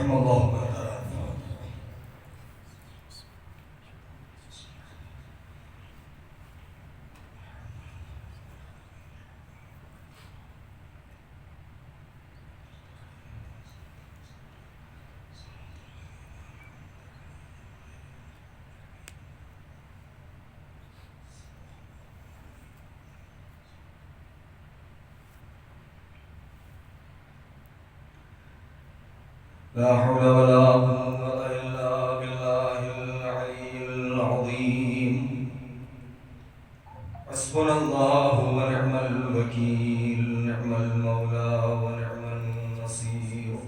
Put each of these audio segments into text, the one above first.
رحم اللہ. لا حول ولا قوة إلا بالله العلي العظيم. حسبنا الله ونعم الوكيل، نعم المولى ونعم النصير.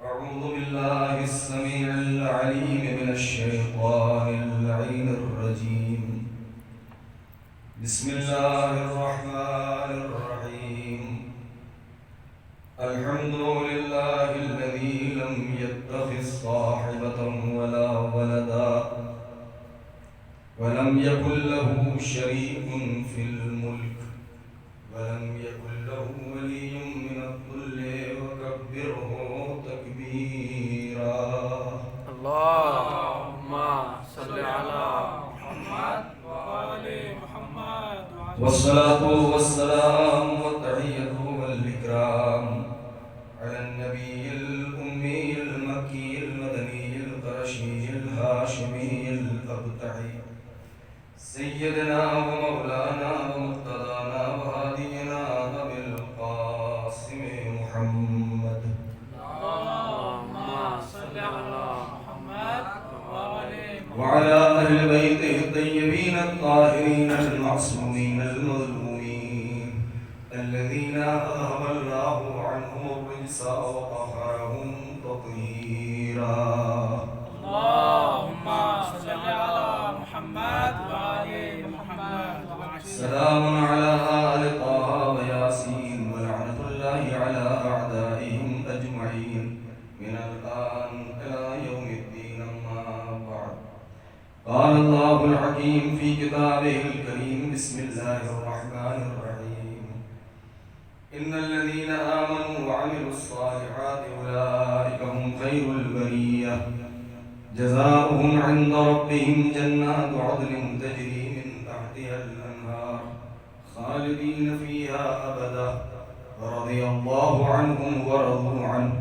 أعوذ بالله السميع العليم من الشيطان اللعين الرجيم. بسم الله الرحمن الرحيم. الحمد لله الذي لم يتخذ صاحبة ولا ولدا ولم يكن له شريك في الملك ولم يكن له ولي من الذل وكبره تكبيرا. اللهم صل على محمد وآل محمد. والصلاة والسلام والتحية والإكرام على النبي الأمي المكي المدني القرشي الهاشمي الأبتعي سيدنا ومولانا ومقتدانا وهادينا أبي القاسم محمد. اللهم صل على محمد وعلى أهل بيته الطيبين الطاهرين المعصومين المظلومين الذين أذهب الله عنهم الرجس وطهرهم تطهيرا. اللهم صل على محمد وآل محمد. سلام على آل طه وياسين ولعنة الله على أعدائهم أجمعين من الآن إلى يوم الدين. أما بعد، قال الله الحكيم في كتابه الكريم. بسم الله الرحمن الرحيم. إن الذين آمنوا وعملوا الصالحات أولئك هم خير البرية جزاؤهم عند ربهم جنات عدن تجري من تحتها الأنهار خالدين فيها أبدا ورضي الله عنهم ورضوا عنه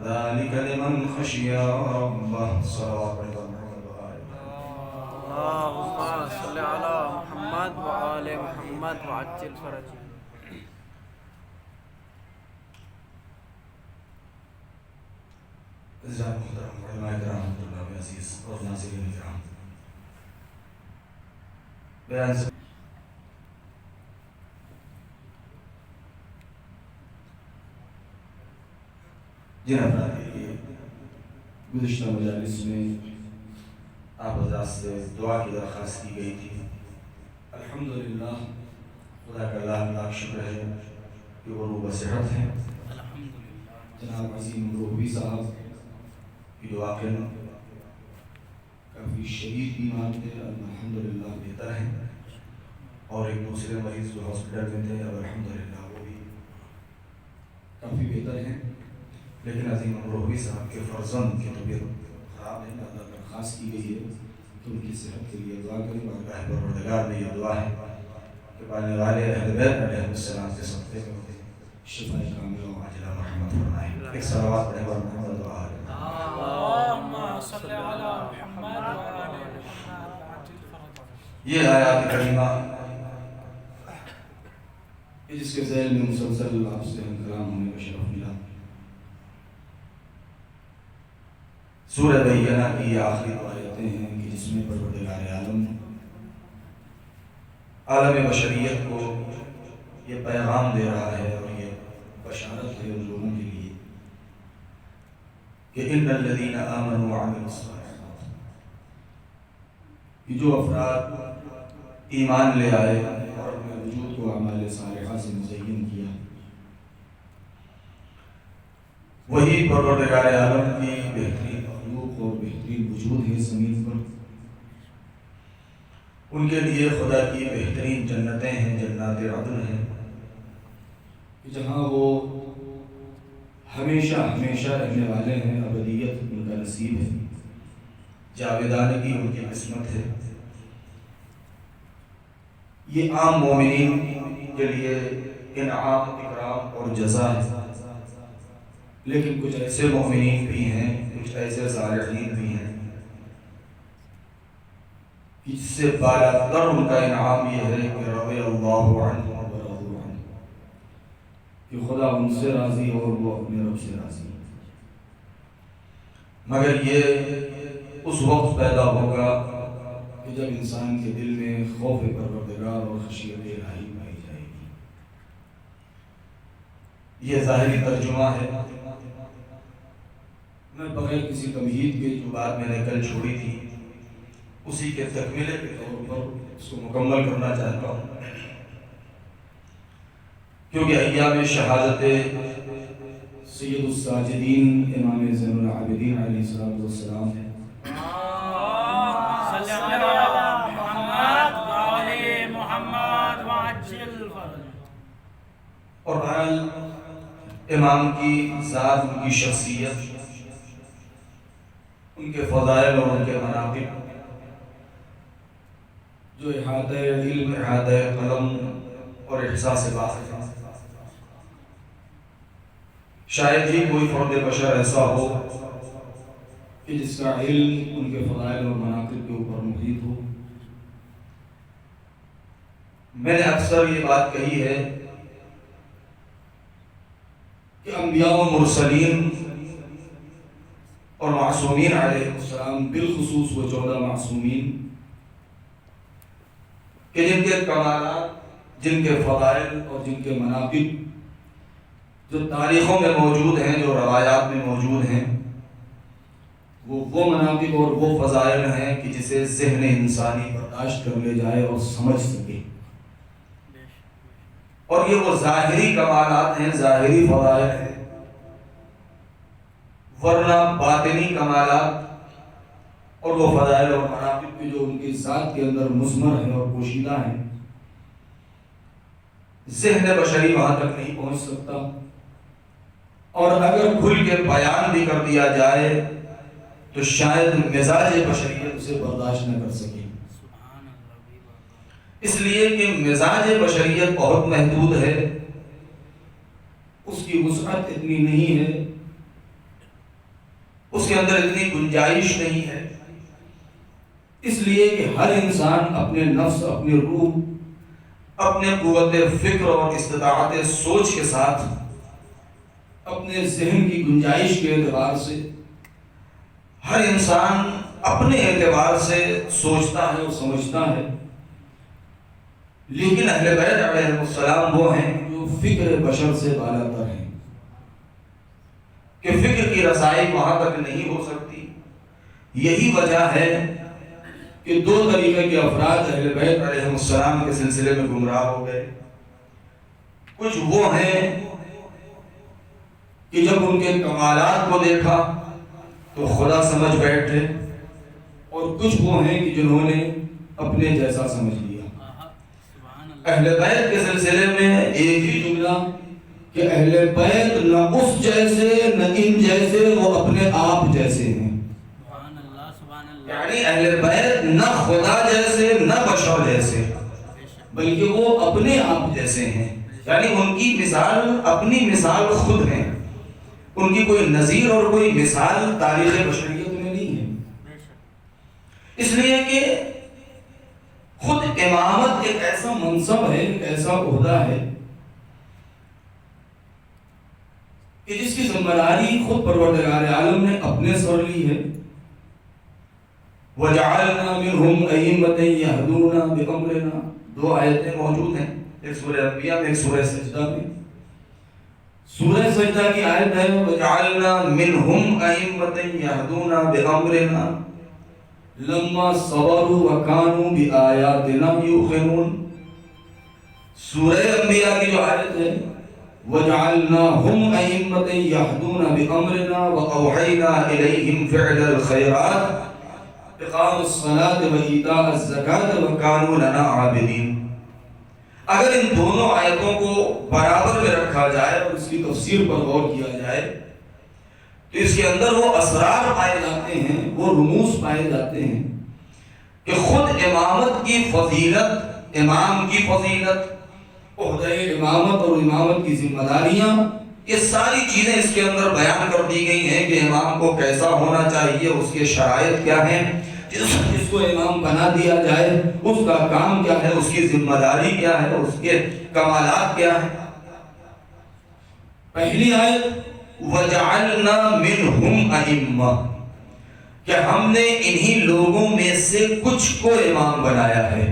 ذلك لمن خشي ربه. صلوات محمد وآل محمد. اللهم صل على محمد وآل محمد وعجل فرجهم. عزیزان محترم علماء کرام طلاب عزیز اور ناظرین کرام، بیان سے جن افراد کے لیے گزشتہ مجالس میں آپ حضرات سے دعا کی درخواست کی گئی تھی، الحمدللہ خدا کا لاکھ لاکھ شکر ہے کہ وہ روح بصحت ہیں. جناب عظیم روحی صاحب کی دعا کے کافی شدید بیمار تھے، اب الحمدللہ بہتر ہیں، اور ایک دوسرے مریض جو ہاسپٹل میں تھے اب الحمدللہ وہ بھی کافی بہتر ہیں. لیکن عظیم روحی صاحب کے فرزند کی طبیعت خراب ہے، اللہ درخواست کی گئی ہے کہ ان کی صحت کے لیے دعا کریں. بارگاہ پروردگار میں یہ دعا ہے کہ پالنے والے اہل بیت علیہ السلام کے صدقے میں شفاء کاملہ و عاجلہ مرحمت فرمائیں. ایک صلوات پڑھیں اور محمد و آل محمد. اللهم صل على محمد وآل محمد وعجل فرجهم. یہ آیات کریمہ جس کے ذیل میں مسلسل آپ سے ہم کلام ہونے کا شرف ملا، سورہ بینہ کی یہ آخری آیتیں ہیں کہ جس میں پروردگار عالم عالم بشریت کو یہ پیغام دے رہا ہے اور یہ بشارت ہے ان لوگوں کے لیے کہ ان الذین آمنوا وعملوا الصالحات، کہ جو افراد ایمان لے آئے اور اپنے وجود کو اعمال صالحہ سے مزین کیا، وہی پروردگار عالم کی بہترین مخلوق اور بہترین وجود ہے زمین پر. ان کے لیے خدا کی بہترین جنتیں ہیں، جنات عدن ہیں، جہاں وہ ہمیشہ ہمیشہ رہنے والے ہیں، ابدیت ان کا نصیب ہے، جاویدانگی ان کی قسمت ہے۔ یہ عام مومنین کے لیے انعام، اکرام اور جزا ہے، لیکن کچھ ایسے مومنین بھی ہیں، کچھ ایسے صالحین بھی ہیں جس سے بالاتر ان کا انعام یہ ہے کہ رضی اللہ عنہ ورضوا عنہ، کہ خدا ان سے راضی اور وہ اپنے رب سے راضی۔ مگر یہ اس وقت پیدا ہوگا کہ جب انسان کے دل میں خوف پروردگار اور خشیت الہی پائی جائے گی۔ یہ ظاہری ترجمہ ہے۔ میں بغیر کسی تمہید کے جو بات میں نے کل چھوڑی تھی اسی کے تکملے کے طور پر اس کو مکمل کرنا چاہتا ہوں، کیونکہ ایام شہادت سید الساجدین امام زین العابدین علیہ السلام ہے، اور بہرحال امام کی ذات، ان کی شخصیت، ان کے فضائل اور ان کے مناقب جو احاطہ علم، احاطہ قلم اور احساس باطن ہے۔ شاید ہی کوئی فرد بشر ایسا ہو کہ جس کا علم ان کے فضائل اور مناقب کے اوپر محیط ہو۔ میں نے اکثر یہ بات کہی ہے کہ انبیاء و مرسلین اور معصومین علیہ السلام، بالخصوص وہ 14 معصومین کہ جن کے کمالات، جن کے فضائل اور جن کے مناقب جو تاریخوں میں موجود ہیں، جو روایات میں موجود ہیں، وہ مناقب اور وہ فضائل ہیں کہ جسے ذہن انسانی برداشت کر لے جائے اور سمجھ سکے، اور یہ وہ ظاہری کمالات ہیں، ظاہری فضائل ہیں، ورنہ باطنی کمالات اور وہ فضائل اور مناقب جو ان کی ذات کے اندر مضمر ہیں اور پوشیدہ ہیں، ذہن بشری وہاں تک نہیں پہنچ سکتا، اور اگر کھل کے بیان بھی کر دیا جائے تو شاید مزاج بشریت اسے برداشت نہ کر سکے، اس لیے کہ مزاج بشریت بہت محدود ہے، اس کی وسعت اتنی نہیں ہے، اس کے اندر اتنی گنجائش نہیں ہے، اس لیے کہ ہر انسان اپنے نفس، اپنی روح، اپنے قوت فکر اور استطاعت سوچ کے ساتھ، اپنے ذہن کی گنجائش کے اعتبار سے، ہر انسان اپنے اعتبار سے سوچتا ہے اور سمجھتا ہے، لیکن اہل بیت علیہ السلام وہ ہیں جو فکر بشر سے بالاتر ہیں، کہ فکر کی رسائی وہاں تک نہیں ہو سکتی۔ یہی وجہ ہے کہ 2 طریقے کے افراد اہل بیت علیہ السلام کے سلسلے میں گمراہ ہو گئے۔ کچھ وہ ہیں کہ جب ان کے کمالات کو دیکھا تو خدا سمجھ بیٹھے، اور کچھ وہ ہیں کہ جنہوں نے اپنے جیسا سمجھ لیا۔ اہل بیت کے سلسلے میں ایک ہی جملہ کہ اہل بیت نہ اس جیسے نہ ان جیسے، وہ اپنے آپ جیسے ہیں، یعنی اہل بیت نہ خدا جیسے نہ بشر جیسے، بلکہ وہ اپنے آپ جیسے ہیں، یعنی ان کی مثال اپنی مثال خود ہیں، ان کی کوئی نظیر اور کوئی مثال تاریخ بشریت میں نہیں ہے، اس لیے کہ خود امامت ایک ایسا منصب ہے، ایک ایسا عہدہ ہے کہ جس کی ذمہ داری خود پروردگار عالم نے اپنے سر لی ہے۔ وَجَعَلْنَا مِنْهُمْ أَئِمَّةً يَهْدُونَ بِأَمْرِنَا، 2 آیتیں موجود ہیں، ایک سورہ انبیاء میں، ایک سورہ سجدہ میں۔ سورہ سجدہ کی آیت ہے وَجَعَلْنَا مِنْهُمْ أَئِمَّةً يَهْدُونَ بِأَمْرِنَا لَمَّا صَبَرُوا وَكَانُوا بِآيَاتِنَا يُوقِنُونَ۔ سورہ انبیاء کی جو آیت ہے وَجَعَلْنَاهُمْ أَئِمَّةً يَهْدُونَ بِأَمْرِنَا وَأَوْحَيْنَا إِلَيْهِمْ فِعْلَ الْخَيْرَاتِ اقام الصلاۃ و ایتاء الزکاۃ وکانوا لنا عابدین۔ اگر ان دونوں آیتوں کو برابر میں رکھا جائے اور اس کی تفسیر پر غور کیا جائے تو اس کے اندر وہ اسرار پائے جاتے ہیں، وہ رموز پائے جاتے ہیں کہ خود امامت کی فضیلت، امام کی فضیلت، عہدۂ امامت اور امامت کی ذمہ داریاں، یہ ساری چیزیں اس کے اندر بیان کر دی گئی ہیں کہ امام کو کیسا ہونا چاہیے، اس کے شرائط کیا ہیں، جس کو امام بنا دیا جائے اس کا کام کیا ہے، اس کی ذمہ داری کیا ہے، اس کے کمالات کیا ہیں۔ پہلی آیت وَجَعَلْنَا مِنْهُمْ أَئِمَّةً، کہ ہم نے انہی لوگوں میں سے کچھ کو امام بنایا ہے،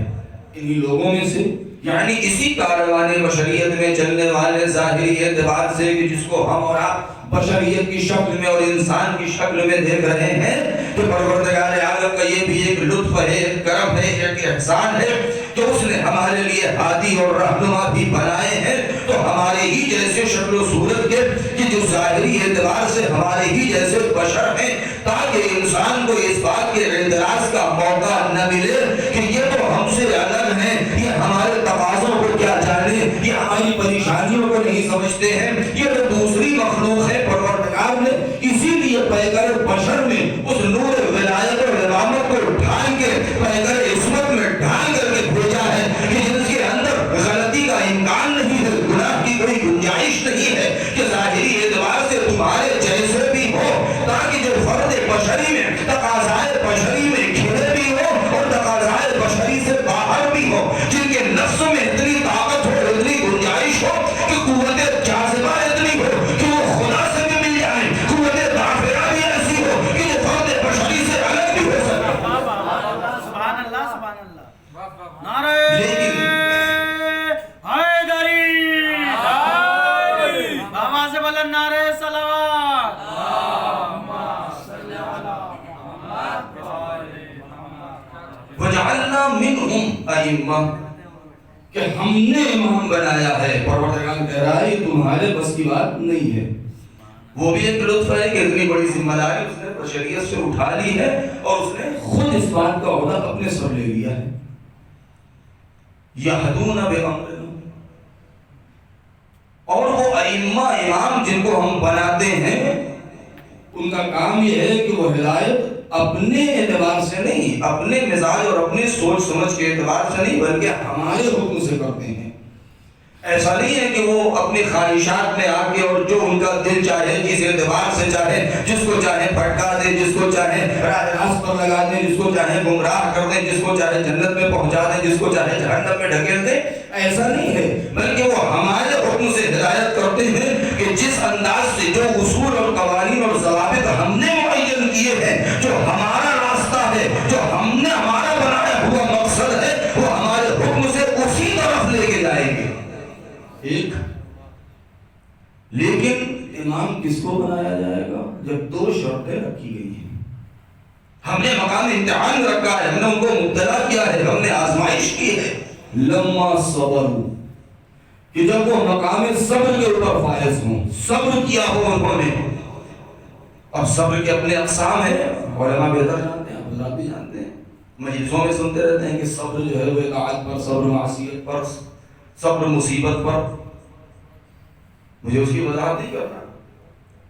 انہی لوگوں میں سے، یعنی اسی کاروان بشریت میں چلنے والے ظاہری اعتبار سے کہ جس کو ہم اور آپ بشریت کی شکل میں اور انسان کی شکل میں دیکھ رہے ہیں، تو پروردگار عالم کا یہ بھی ایک لطف ہے، ایک کرم ہے، ایک احسان ہے کہ اس نے ہمارے لیے ہادی اور رہنما بھی بنائے ہیں، تو ہمارے ہی جیسے شکل و صورت کے کہ جو ظاہری اعتبار سے ہمارے ہی جیسے بشر ہیں، تاکہ انسان کو اس بات کے اعتراض کا موقع نہ ملے کہ یہ تو ہم سے الگ ہیں، یہ ہمارے تقاضوں کو کیا جانے، یہ ہماری پریشانیوں کو نہیں سمجھتے ہیں، یہ تو دوسری مخلوق ہے۔ پروردگار نے اسی لیے پیکر بشر میں اس نور ولایت اور امامت کو ڈھانگ کے پیکر عصمت میں ڈھانگ کر کے بھیجا ہے کہ جن کے اندر غلطی کا امکان نہیں ہے، گناہ کی کوئی گنجائش نہیں ہے، کہ ظاہری اعتبار سے تمہارے جیسے بھی ہو، تاکہ جو فرد بشری میں تقاضائے بشری میں گھرے بھی ہو اور تقاضائے بشری سے باہر بھی ہو، جن کے نفس میں اتنی طاقت ہو، اتنی گنجائش ہو کہ قوت جاذبہ اتنی ہو کہ وہ خدا سے بھی مل جائیں، قوت دافعہ بھی ایسی ہو کہ جو فرد بشری سے الگ بھی ہو سکے۔ سبحان اللہ سبحان اللہ، نعرہ لیکن حیدری، آواز سے بلند نعرہ صلوات، وَجَعَلْنَا مِنْهُمْ أَئِمَّةً، کہ ہم نے امام بنایا ہے۔ پروردگار کہہ رہا ہے یہ تمہارے بس کی بات نہیں ہے۔ وہ بھی ایک لطف ہے کہ اتنی بڑی ذمہ داری اس نے بشریت سے اٹھا لی ہے اور اس نے خود اس بات کا عہدہ اپنے سر لے لیا ہے۔ یہدون بِأَمْرِنَا، اور وہ ائمہ، امام جن کو ہم بناتے ہیں، ان کا کام یہ ہے کہ وہ ہدایت اپنے اعتبار سے نہیں، اپنے مزاج اور اپنی سوچ سمجھ کے اعتبار سے نہیں، بلکہ ہمارے حکم سے کرتے ہیں۔ ایسا نہیں ہے کہ وہ اپنی خواہشات میں آ کے اور جو ان کا دل چاہے، جس اعتبار سے چاہے، جس کو چاہے بھٹکا دے، جس کو چاہے راہ راست پر لگا دے، جس کو چاہے گمراہ کر دے، جس کو چاہے جنت میں پہنچا دے، جس کو چاہے جہنم میں ڈھکیل دے، ایسا نہیں ہے، بلکہ وہ ہمارے حکم سے ہدایت کرتے ہیں کہ جس انداز سے جو اصول اور قوانین اور ضوابط ہم نے معین کیے ہیں، جو ہمارا راستہ ہے، جو ہم نے ہمارا بنایا ہوا مقصد ہے، وہ ہمارے حکم سے اسی طرف لے کے جائیں گے۔ ایک لیکن امام کس کو بنایا جائے گا؟ جب دو شرطیں رکھی گئی ہیں، ہم نے مقام امتحان رکھا ہے، ہم نے ان کو مبتلا کیا ہے، ہم نے آزمائش کی ہے۔ لما صبروا، کہ جب وہ مقام صبر کے اوپر فائز ہوں، صبر کیا ہو انہوں نے۔ اب صبر کے اپنے اقسام ہیں، علماء بہتر جانتے ہیں، حضرات بھی جانتے ہیں، مجلسوں میں سنتے رہتے ہیں کہ صبر جو ہے وہ اطاعت پر، صبر معصیت پر، صبر مصیبت پر، مجھے اس کی وضاحت نہیں کرنا،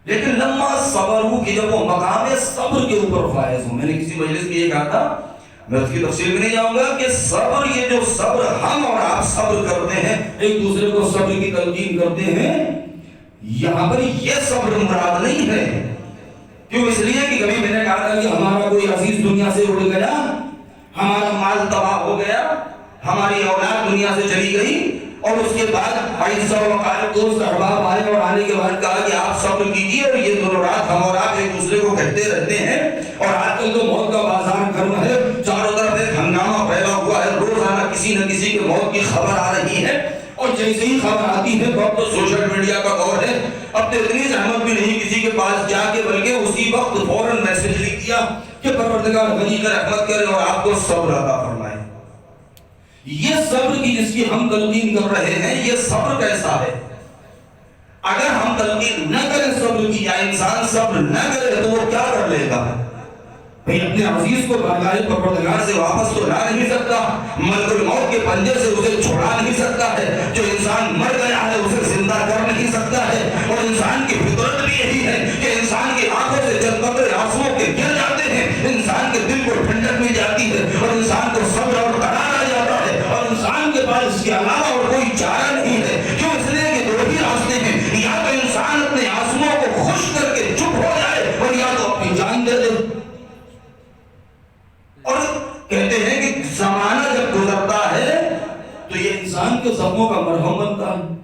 لیکن لما صبروا، کہ جب وہ مقام صبر کے اوپر فائز ہوں۔ میں نے کسی مجلس میں یہ کہا تھا، میں اس کی تفصیل میں نہیں جاؤں گا، کہ صبر، یہ جو صبر ہم اور آپ صبر کرتے ہیں، ایک دوسرے کو صبر کی تلقین کرتے ہیں، یہاں پر یہ صبر مراد نہیں ہے۔ کیوں؟ اس لیے کہ کبھی میں نے کہا تھا کہ ہمارا کوئی عزیز دنیا سے اڑ گیا، ہمارا مال تباہ ہو گیا، ہماری اولاد دنیا سے چلی گئی، اور اس کے بعد عزیز و مقارب دوست احباب آئے اور آنے کے بعد کہا کہ آپ صبر کیجیے، اور یہ دونوں رات ہم اور آپ ایک دوسرے کو کہتے رہتے ہیں، اور آج کل تو موت کا بازار گرم ہے، چاروں طرف ایک ہنگامہ پھیلا ہوا ہے، روزانہ کسی نہ کسی کے موت کی خبر آ رہی ہے، اور جیسے ہی خبر آتی ہے، وقت تو سوشل میڈیا کا دور ہے، اب تو اتنی زحمت بھی نہیں کسی کے پاس جا کے، بلکہ اسی وقت فوراً میسج لکھ دیا کہ پروردگار غنی کر رحمت کرے اور آپ کو صبر عطا فرمائے۔ یہ صبر کی جس کی ہم تلقین کر رہے ہیں، یہ صبر کیسا ہے؟ اگر ہم تلقین نہ کریں صبر کی، یا انسان صبر نہ کرے تو وہ کیا کر لے گا؟ بھئی اپنے عزیز کو بارگاہ پروردگار سے واپس تو لا نہیں سکتا، ملک الموت کے پنجے سے اسے چھڑا نہیں سکتا ہے، جو انسان مر گیا ہے اسے زندہ کر نہیں سکتا ہے، اور انسان کی فطرت بھی یہی ہے کہ انسان کی آنسوؤں کے گر جاتے ہیں، انسان کے دل کو ٹھنڈک مل جاتی ہے اور انسان کو صبر اور قرار آ جاتا ہے، اور انسان کے پاس اس کے علاوہ اور کوئی چارہ نہیں ہے۔ کیوں؟ اس لیے کہ دو ہی راستے ہیں، یا تو انسان اپنے آنسوؤں کو خشک کر کے چپ ہو جائے اور یا تو اپنی جان دے دے۔ اور کہتے ہیں کہ زمانہ جب گزرتا ہے تو یہ انسان کے زخموں کا مرہم بنتا ہے۔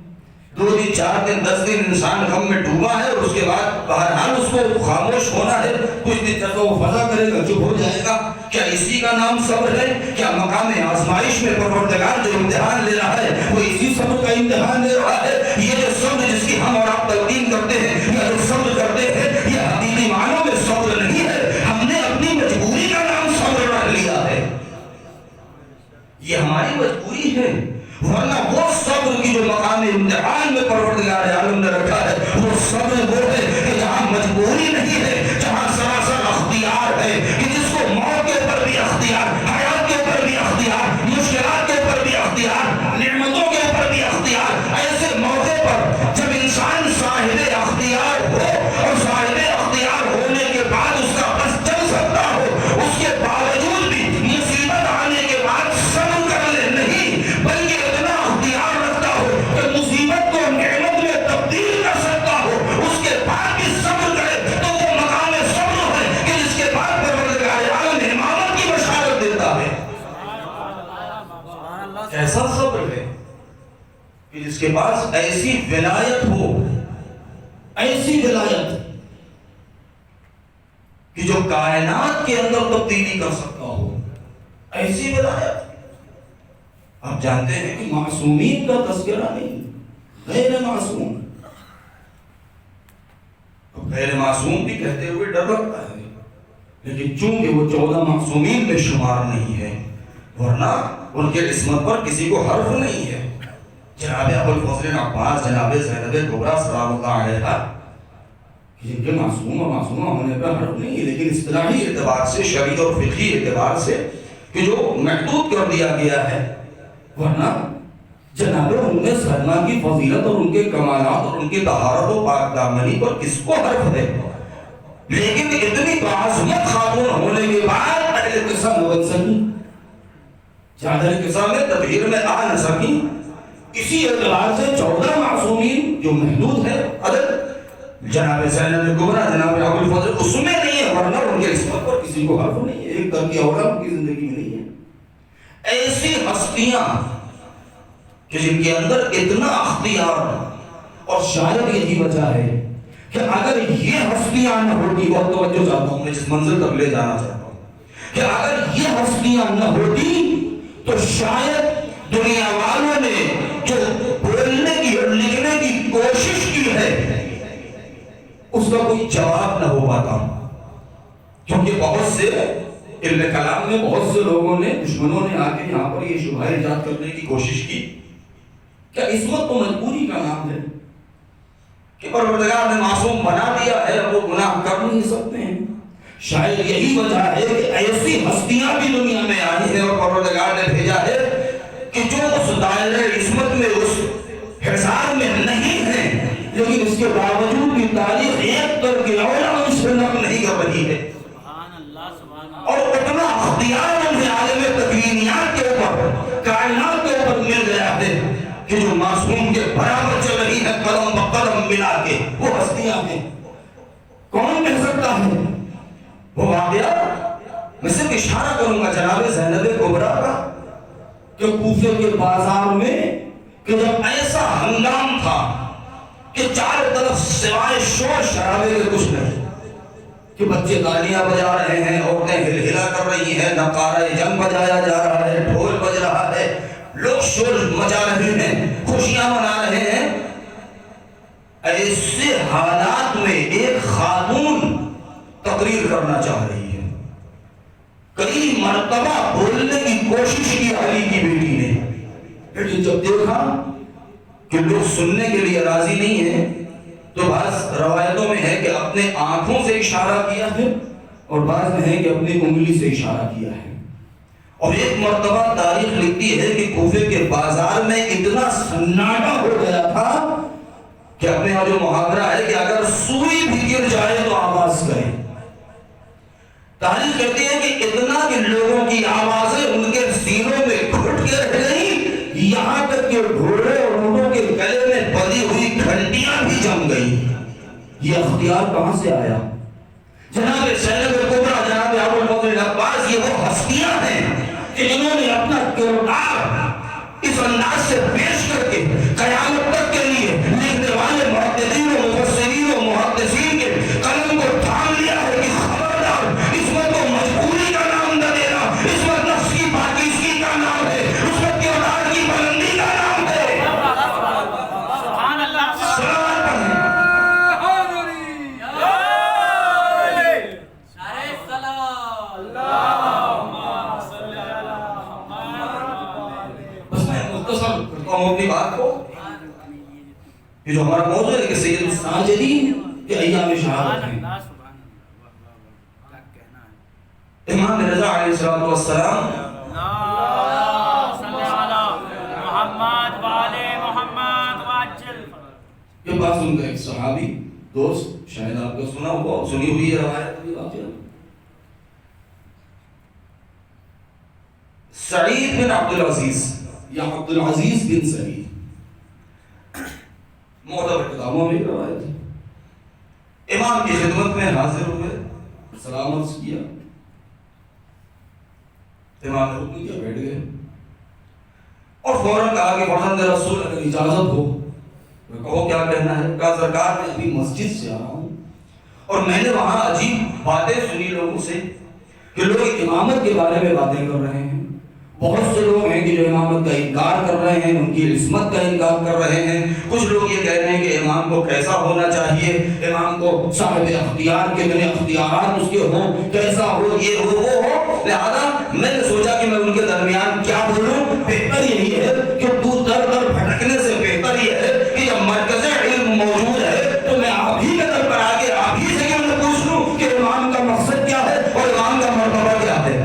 2 دن 4 دن 10 دن انسان غم میں ڈوبا ہے اور اس کے بعد بہرحال اس کو خاموش ہونا ہے، کچھ دن تک وہ فضا کرے گا، چپ ہو جائے گا۔ کیا اسی کا نام صبر ہے؟ کیا مقام آزمائش میں پروردگار جو امتحان لے رہا ہے وہ اسی صبر کا امتحان لے رہا ہے؟ یہ جو صبر جس کی ہم اور آپ تلقین کرتے ہیں، یا جو صبر کرتے ہیں، یہ حقیقی معنوں میں صبر نہیں ہے، ہم نے اپنی مجبوری کا نام صبر رکھ لیا ہے۔ یہ ہماری مجبوری ہے، ورنہ وہ صبر کی جو مقام امتحان میں پروردگار عالم نے رکھا ہے وہ صبر وہ ہے کہ جہاں مجبوری نہیں ہے، جہاں سراسر اختیار ہے، کہ جس کو موت کے اوپر بھی اختیار، حیات کے اوپر بھی اختیار، مشکلات کے اوپر بھی اختیار، نعمتوں کے اوپر بھی اختیار۔ ایسے موقع پر جب انسان صاحب اختیار ہو اور صاحب اختیار ہونے کے بعد اس کا بس چل سکتا ہو، اس کے باوجود بھی مصیبت آنے کے بعد صبر کر لے، نہیں بلکہ اتنا اختیار رکھتا ہو کہ مصیبت کو نعمت میں تبدیل کر سکتا ہو، اس کے بعد بھی صبر کرے، تو وہ مقام صبر ہے کہ جس کے بعد پروردگار عالم امامت کی بشارت دیتا ہے۔ ایسا صبر ہے کہ جس کے پاس ایسی ولایت ہو، ایسی ولایت کہ جو کائنات کے اندر تبدیلی کر سکتا ہو، ایسی ولایت۔ آپ جانتے ہیں کہ معصومین کا تذکرہ نہیں، غیر معصوم، غیر معصوم بھی کہتے ہوئے ڈر لگتا ہے، لیکن چونکہ وہ 14 معصومین میں شمار نہیں ہے، ورنہ ان کے عصمت پر کسی کو حرف نہیں ہے۔ جناب ابوالفضل عباس، جناب زینب کبریٰ سلام اللہ علیہا، جن کے معصوم اور معصومہ ہونے پر حرف نہیں ہے، لیکن اصطلاحی اعتبار سے، شرعی اور فقہی اعتبار سے کہ جو محدود کر دیا گیا ہے، ورنہ جناب ام سلمہ کی فضیلت اور ان کے کمالات اور ان کی طہارت و پاک دامنی پر کس کو حرف ہے؟ لیکن اتنی بعظمت خاتون ہونے کے بعد اہل قصہ نہ بن سکی، اہل قصہ میں تبہیر میں آ نہ سکی۔ اسی اعتبار سے 14 معصومین جو محدود ہے عدد، جناب زینب کبریٰ، جناب ابوالفضل اس میں نہیں ہے، ورنہ ان کے عصمت پر کسی کو حرف نہیں ہے، ایک در کی اولا ان کی زندگی میں نہیں ہے۔ ایسی ہستیاں کہ جن کے اندر اتنا اختیار، اور شاید یہی وجہ ہے کہ اگر یہ ہستیاں نہ ہوتی، بہت توجہ چاہتا ہوں میں جس منزل تک لے جانا چاہتا ہوں، کہ اگر یہ ہستیاں نہ ہوتی تو شاید دنیا والوں نے جو بولنے کی اور لکھنے کی کوشش کی ہے اس کا کوئی جواب نہ ہو پاتا، کیونکہ بہت سے علم کلام میں بہت سے لوگوں نے، دشمنوں نے آ کے یہاں پر یہ شبہ ایجاد کرنے کی کوشش کی کہ عصمت تو مجبوری کا نام ہے، کہ پروردگار نے معصوم بنا دیا ہے، وہ گناہ کر نہیں سکتے ہیں۔ شاید یہی وجہ ہے کہ ایسی ہستیاں بھی دنیا میں آئی ہیں اور پروردگار نے بھیجا ہے کہ جو اس دائرہ عصمت میں، اس حصار میں نہیں ہیں، لیکن اس کے باوجود بھی تاریخ ایک در کے اولا ان سے نقل نہیں کر رہی ہے، اور اتنا اختیار انہیں عالم تکوینیات کے اوپر، کائنات کے اوپر مل گیا ہے کہ جو معصوم کے برابر چل رہی ہے قدم بقدم ملا کے، وہ ہستیاں ہیں۔ کون کہہ سکتا ہے وہ واقعہ؟ میں صرف اشارہ کروں گا جناب زینب کبریٰ کا، کہ کوفے کے بازار میں کہ جب ایسا ہنگام تھا کہ چاروں طرف سوائے شور شرابے کے کچھ نہیں، کہ بچے تالیاں بجا رہے ہیں، عورتیں ہل کر رہی ہیں، نقارہ جنگ بجایا جا رہا ہے، ڈھول بج رہا ہے، لوگ شور مچا رہے ہیں، خوشیاں منا رہے ہیں۔ ایسے حالات میں ایک خاتون تقریر کرنا چاہ رہی ہے، کئی مرتبہ بولنے کی کوشش کی علی کی بیٹی نے، لیکن جب دیکھا کہ لوگ سننے کے لیے راضی نہیں ہیں تو بعض روایتوں میں ہے کہ اپنے آنکھوں سے اشارہ کیا ہے اور بعض میں ہے کہ اپنی انگلی سے اشارہ کیا ہے۔ اور ایک مرتبہ تاریخ لکھتی ہے کہ کوفے کے بازار میں اتنا سناٹا ہو گیا تھا کہ اپنے یہاں جو محاورہ ہے کہ اگر سوئی بھی گر جائے تو آواز کرے، تاریخ کہتی ہے کہ اتنا کہ لوگوں کی آوازیں ان کے سینوں میں گھٹ کے رہ گئی، یہاں تک کہ گھوڑے اور اونٹوں کے گلے میں بندھی ہوئی گھنٹیاں بھی جم گئی۔ یہ اختیار کہاں سے آیا؟ جناب سیدنا کبریٰ جناب ابو الفضل عباس، یہ وہ ہستیاں ہیں کہ جنہوں نے اپنا کردار اس انداز سے پیش کر کے قیامت تک کے لیے لکھنے والے محدثین و مفسرین و محدثین کے قلم کو تھام لیا ہے کہ خبردار، عصمت کو مجبوری کا نام نہ دینا، عصمت نفس کی پاکیزگی کا نام ہے، عصمت کردار کی بلندی کا نام ہے۔ سبحان اللہ، اپنی بات کو، یہ جو ہمارا موضوع ہے کہ سید الساجدین کے ایام شہادت ہیں، امام رضا علیہ الصلوۃ والسلام یہ بات سن کر ایک صحابی دوست، شاید آپ کو سنا ہوا، سنی ہوئی ہے روایت، سعید بن عبد العزیز یا عبد العزیز بن سعید، معتبر کتابوں میں روایت ہے، امام کی خدمت میں حاضر ہوئے، سلام عرض کیا، امام نے حکم کیا، بیٹھ گئے اور فوراً کہا کہ فرزند رسول اگر اجازت ہو کہو کیا کہنا ہے؟ کہا سرکار میں ابھی مسجد سے آ رہا ہوں اور میں نے وہاں عجیب باتیں سنی لوگوں سے کہ لوگ امامت کے بارے میں باتیں کر رہے ہیں، بہت سے لوگ ہیں کہ جو امامت کا انکار کر رہے ہیں، ان کی عصمت کا انکار کر رہے ہیں، کچھ لوگ یہ کہہ رہے ہیں کہ امام کو کیسا ہونا چاہیے، امام کو صاحب اختیار، کتنے اختیارات اس کے ہوں، کیسا ہو، یہ ہو وہ ہو۔ لہذا میں نے سوچا کہ میں ان کے درمیان کیا بولوں، بہتر یہی ہے کہ تو در در بھٹکنے سے بہتر یہ ہے کہ جب مرکز علم موجود ہے تو میں آپ ہی کے در پر آگے آپ ہی سے میں پوچھ لوں کہ امام کا مقصد کیا ہے اور امام کا مرتبہ کیا ہے۔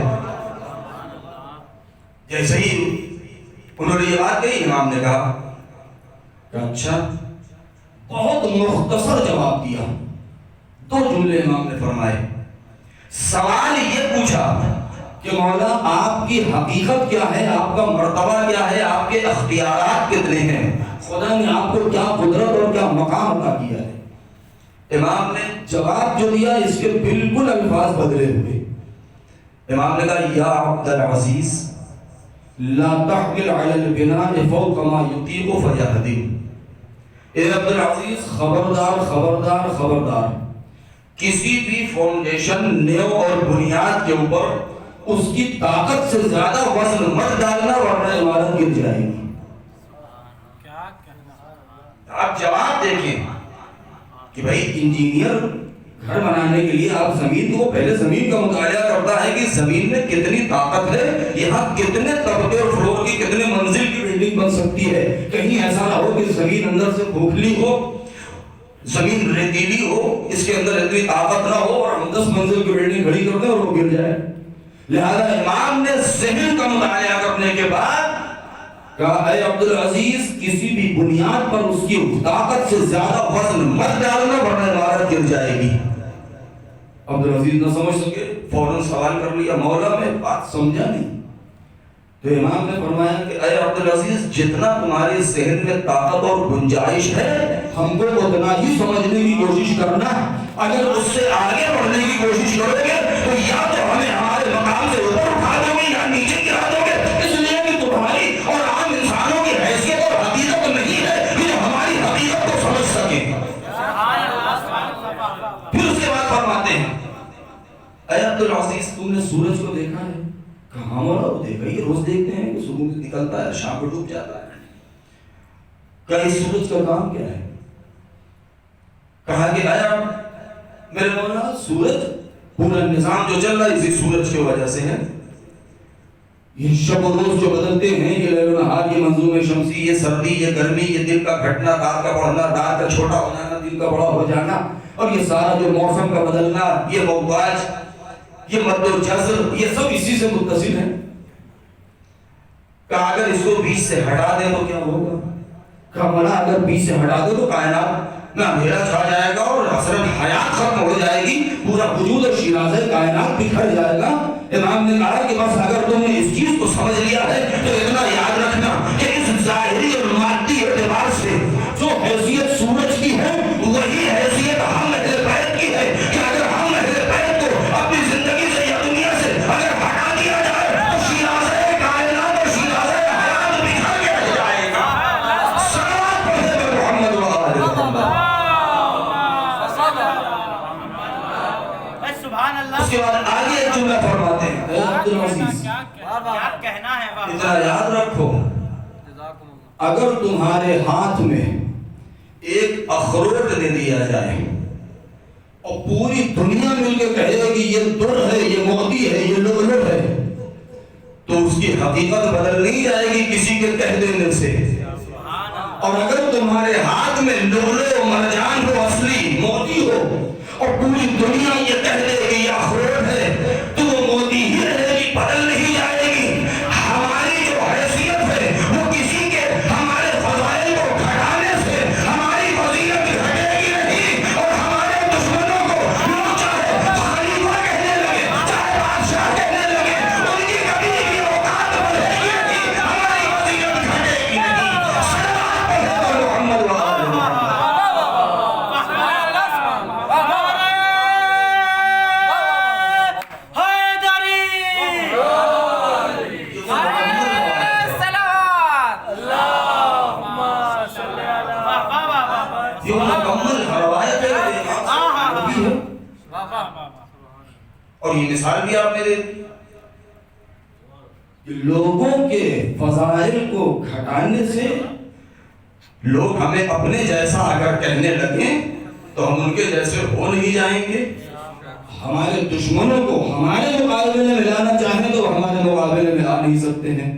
جیسے ہی انہوں نے یہ بات کہی، امام نے کہا کہ اچھا، بہت مختصر جواب دیا، 2 جملے امام نے فرمائے۔ سوال یہ پوچھا کہ مولا آپ کی حقیقت کیا ہے، آپ کا مرتبہ کیا ہے، آپ کے اختیارات کتنے ہیں، خدا نے آپ کو کیا قدرت اور کیا مقام عطا کیا ہے۔ امام نے جواب جو دیا اس کے بالکل الفاظ بدلے ہوئے۔ امام نے کہا یا عبد العزیز لا تحمل على البناء فوق ما يطيق فيهدم، اے عبد العزیز خبردار خبردار خبردار، کسی بھی فاؤنڈیشن، نیو اور بنیاد کے اوپر اس کی طاقت سے زیادہ وزن مت ڈالنا ورنہ عمارت گر جائے گی۔ آپ جواب دیکھیں کہ بھائی انجینئر گھر بنانے کے لیے آپ زمین کو پہلے زمین کا مطالعہ کرتا ہے کہ زمین میں کتنی طاقت ہے، یہاں کتنے طبقے اور فلور کی کتنے منزل کی بلڈنگ بن سکتی ہے، کہیں ایسا نہ ہو کہ زمین اندر سے کھوکھلی ہو، زمین ریتیلی ہو، اس کے اندر اتنی طاقت نہ ہو اور ہم 10 منزل کی بلڈنگ کھڑی کر دیں اور وہ گر جائے۔ لہذا امام نے زمین کا مطالعہ کرنے کے بعد کہا اے عبد العزیز کسی بھی بنیاد پر اس کی طاقت سے زیادہ وزن مت ڈالنا ورنہ عمارت گر جائے گی۔ عبد العزیز نہ سمجھ سکے، فوراً سوال کر لیا مولا میں بات سمجھا نہیں۔ تو امام نے فرمایا کہ اے عبد العزیز جتنا تمہارے ذہن میں طاقت اور گنجائش ہے ہم کو اتنا ہی سمجھنے کی کوشش کرنا، اگر اس سے آگے بڑھنے کی کوشش کرو گے تو یا تو ہمیں ہمارے مقام سے اوپر اٹھا دو گے یا نیچے گرا دو گے، اس لیے کہ تمہاری اور عام انسانوں کی حیثیت اور حقیقت نہیں ہے کہ ہماری حقیقت کو سمجھ سکیں۔ پھر اس کے بعد فرماتے ہیں اے عبد العزیز تم نے سورج کو دیکھا ہے؟ کہاں مولا وہ دیکھا، یہ روز دیکھتے ہیں کہ صبح میں نکلتا ہے شام کو ڈوب جاتا ہے۔ کہا اس سورج کا کام کیا ہے؟ کہا کہ آیا میرے مولا سورج پورا نظام جو چل رہا ہے اسی سورج کی وجہ سے ہے، یہ شب و روز جو بدلتے ہیں، یہ لیل و نہار، یہ منظوم شمسی، یہ سردی، یہ گرمی، یہ دن کا گھٹنا، رات کا بڑھنا، رات کا چھوٹا ہو جانا، دن کا بڑا ہو جانا، اور یہ سارا جو موسم کا بدلنا، یہ موج، یہ مد و جزر، یہ سب اسی سے متصل ہے۔ کہا اگر اس کو بیچ سے ہٹا دیں تو کیا ہوگا؟ کہا مولا اگر بیچ سے ہٹا دو تو کائنات نہ اندھیرا چھا جائے گا اور اثر حیات ختم ہو جائے گی، پورا وجود اور شیرازہ کائنات بکھر جائے گا۔ امام نے کہا کہ بس اگر تم نے اس چیز کو سمجھ لیا ہے تو اتنا یاد رکھنا کہ اس ظاہری اور مادی اعتبار سے جو حیثیت سورج کی ہے وہی حیثیت ہم اہل بیت کی ہے، کہ اگر ہم اہل بیت کو اپنی زندگی سے یا دنیا سے اگر ہٹا دیا جائے تو شیرازہ کائنات اور شیرازہ حیات بکھر کے رہ جائے گا۔ صلوات پڑھے محمد و آل محمد۔ اس کے بعد آگے ایک جملہ فرماتے ہیں، اے عبدالعزیز کیا کہنا ہے؟ اتنا یاد رکھو، اگر تمہارے ہاتھ میں ایک اخروٹ دے دیا جائے اور پوری دنیا مل کے کہے کہ یہ در ہے، یہ موتی ہے، یہ لؤلؤ ہے، تو اس کی حقیقت بدل نہیں جائے گی کسی کے کہہ دینے سے۔ اور اگر تمہارے ہاتھ میں لؤلؤ مرجان ہو، اصلی موتی ہو، اور پوری دنیا یہ کہہ دے کہ یہ اخروٹ ہے، تو وہ موتی ہی رہے گی، بدل نہیں جائے گی۔ ہماری جو حیثیت ہے وہ کسی کے ہمارے فضائل کو گھٹانے سے ہماری فضیلت گھٹے گی نہیں، اور ہمارے دشمنوں کو لوگ چاہے خلیفہ کہنے لگے، چاہے بادشاہ کہنے لگے، ان کی کبھی بھی اوقات بڑھے گی نہیں، ہماری فضیلت گھٹے گی نہیں۔ صلوات پڑھے محمد و آل محمد۔ اور یہ مثال بھی آپ نے دے دی کہ لوگوں کے فضائل کو گھٹانے سے لوگ ہمیں اپنے جیسا اگر کہنے لگیں تو ہم ان کے جیسے ہو نہیں جائیں گے۔ ہمارے دشمنوں کو ہمارے مقابلے میں ملانا چاہیں تو ہمارے مقابلے میں ملا نہیں سکتے ہیں۔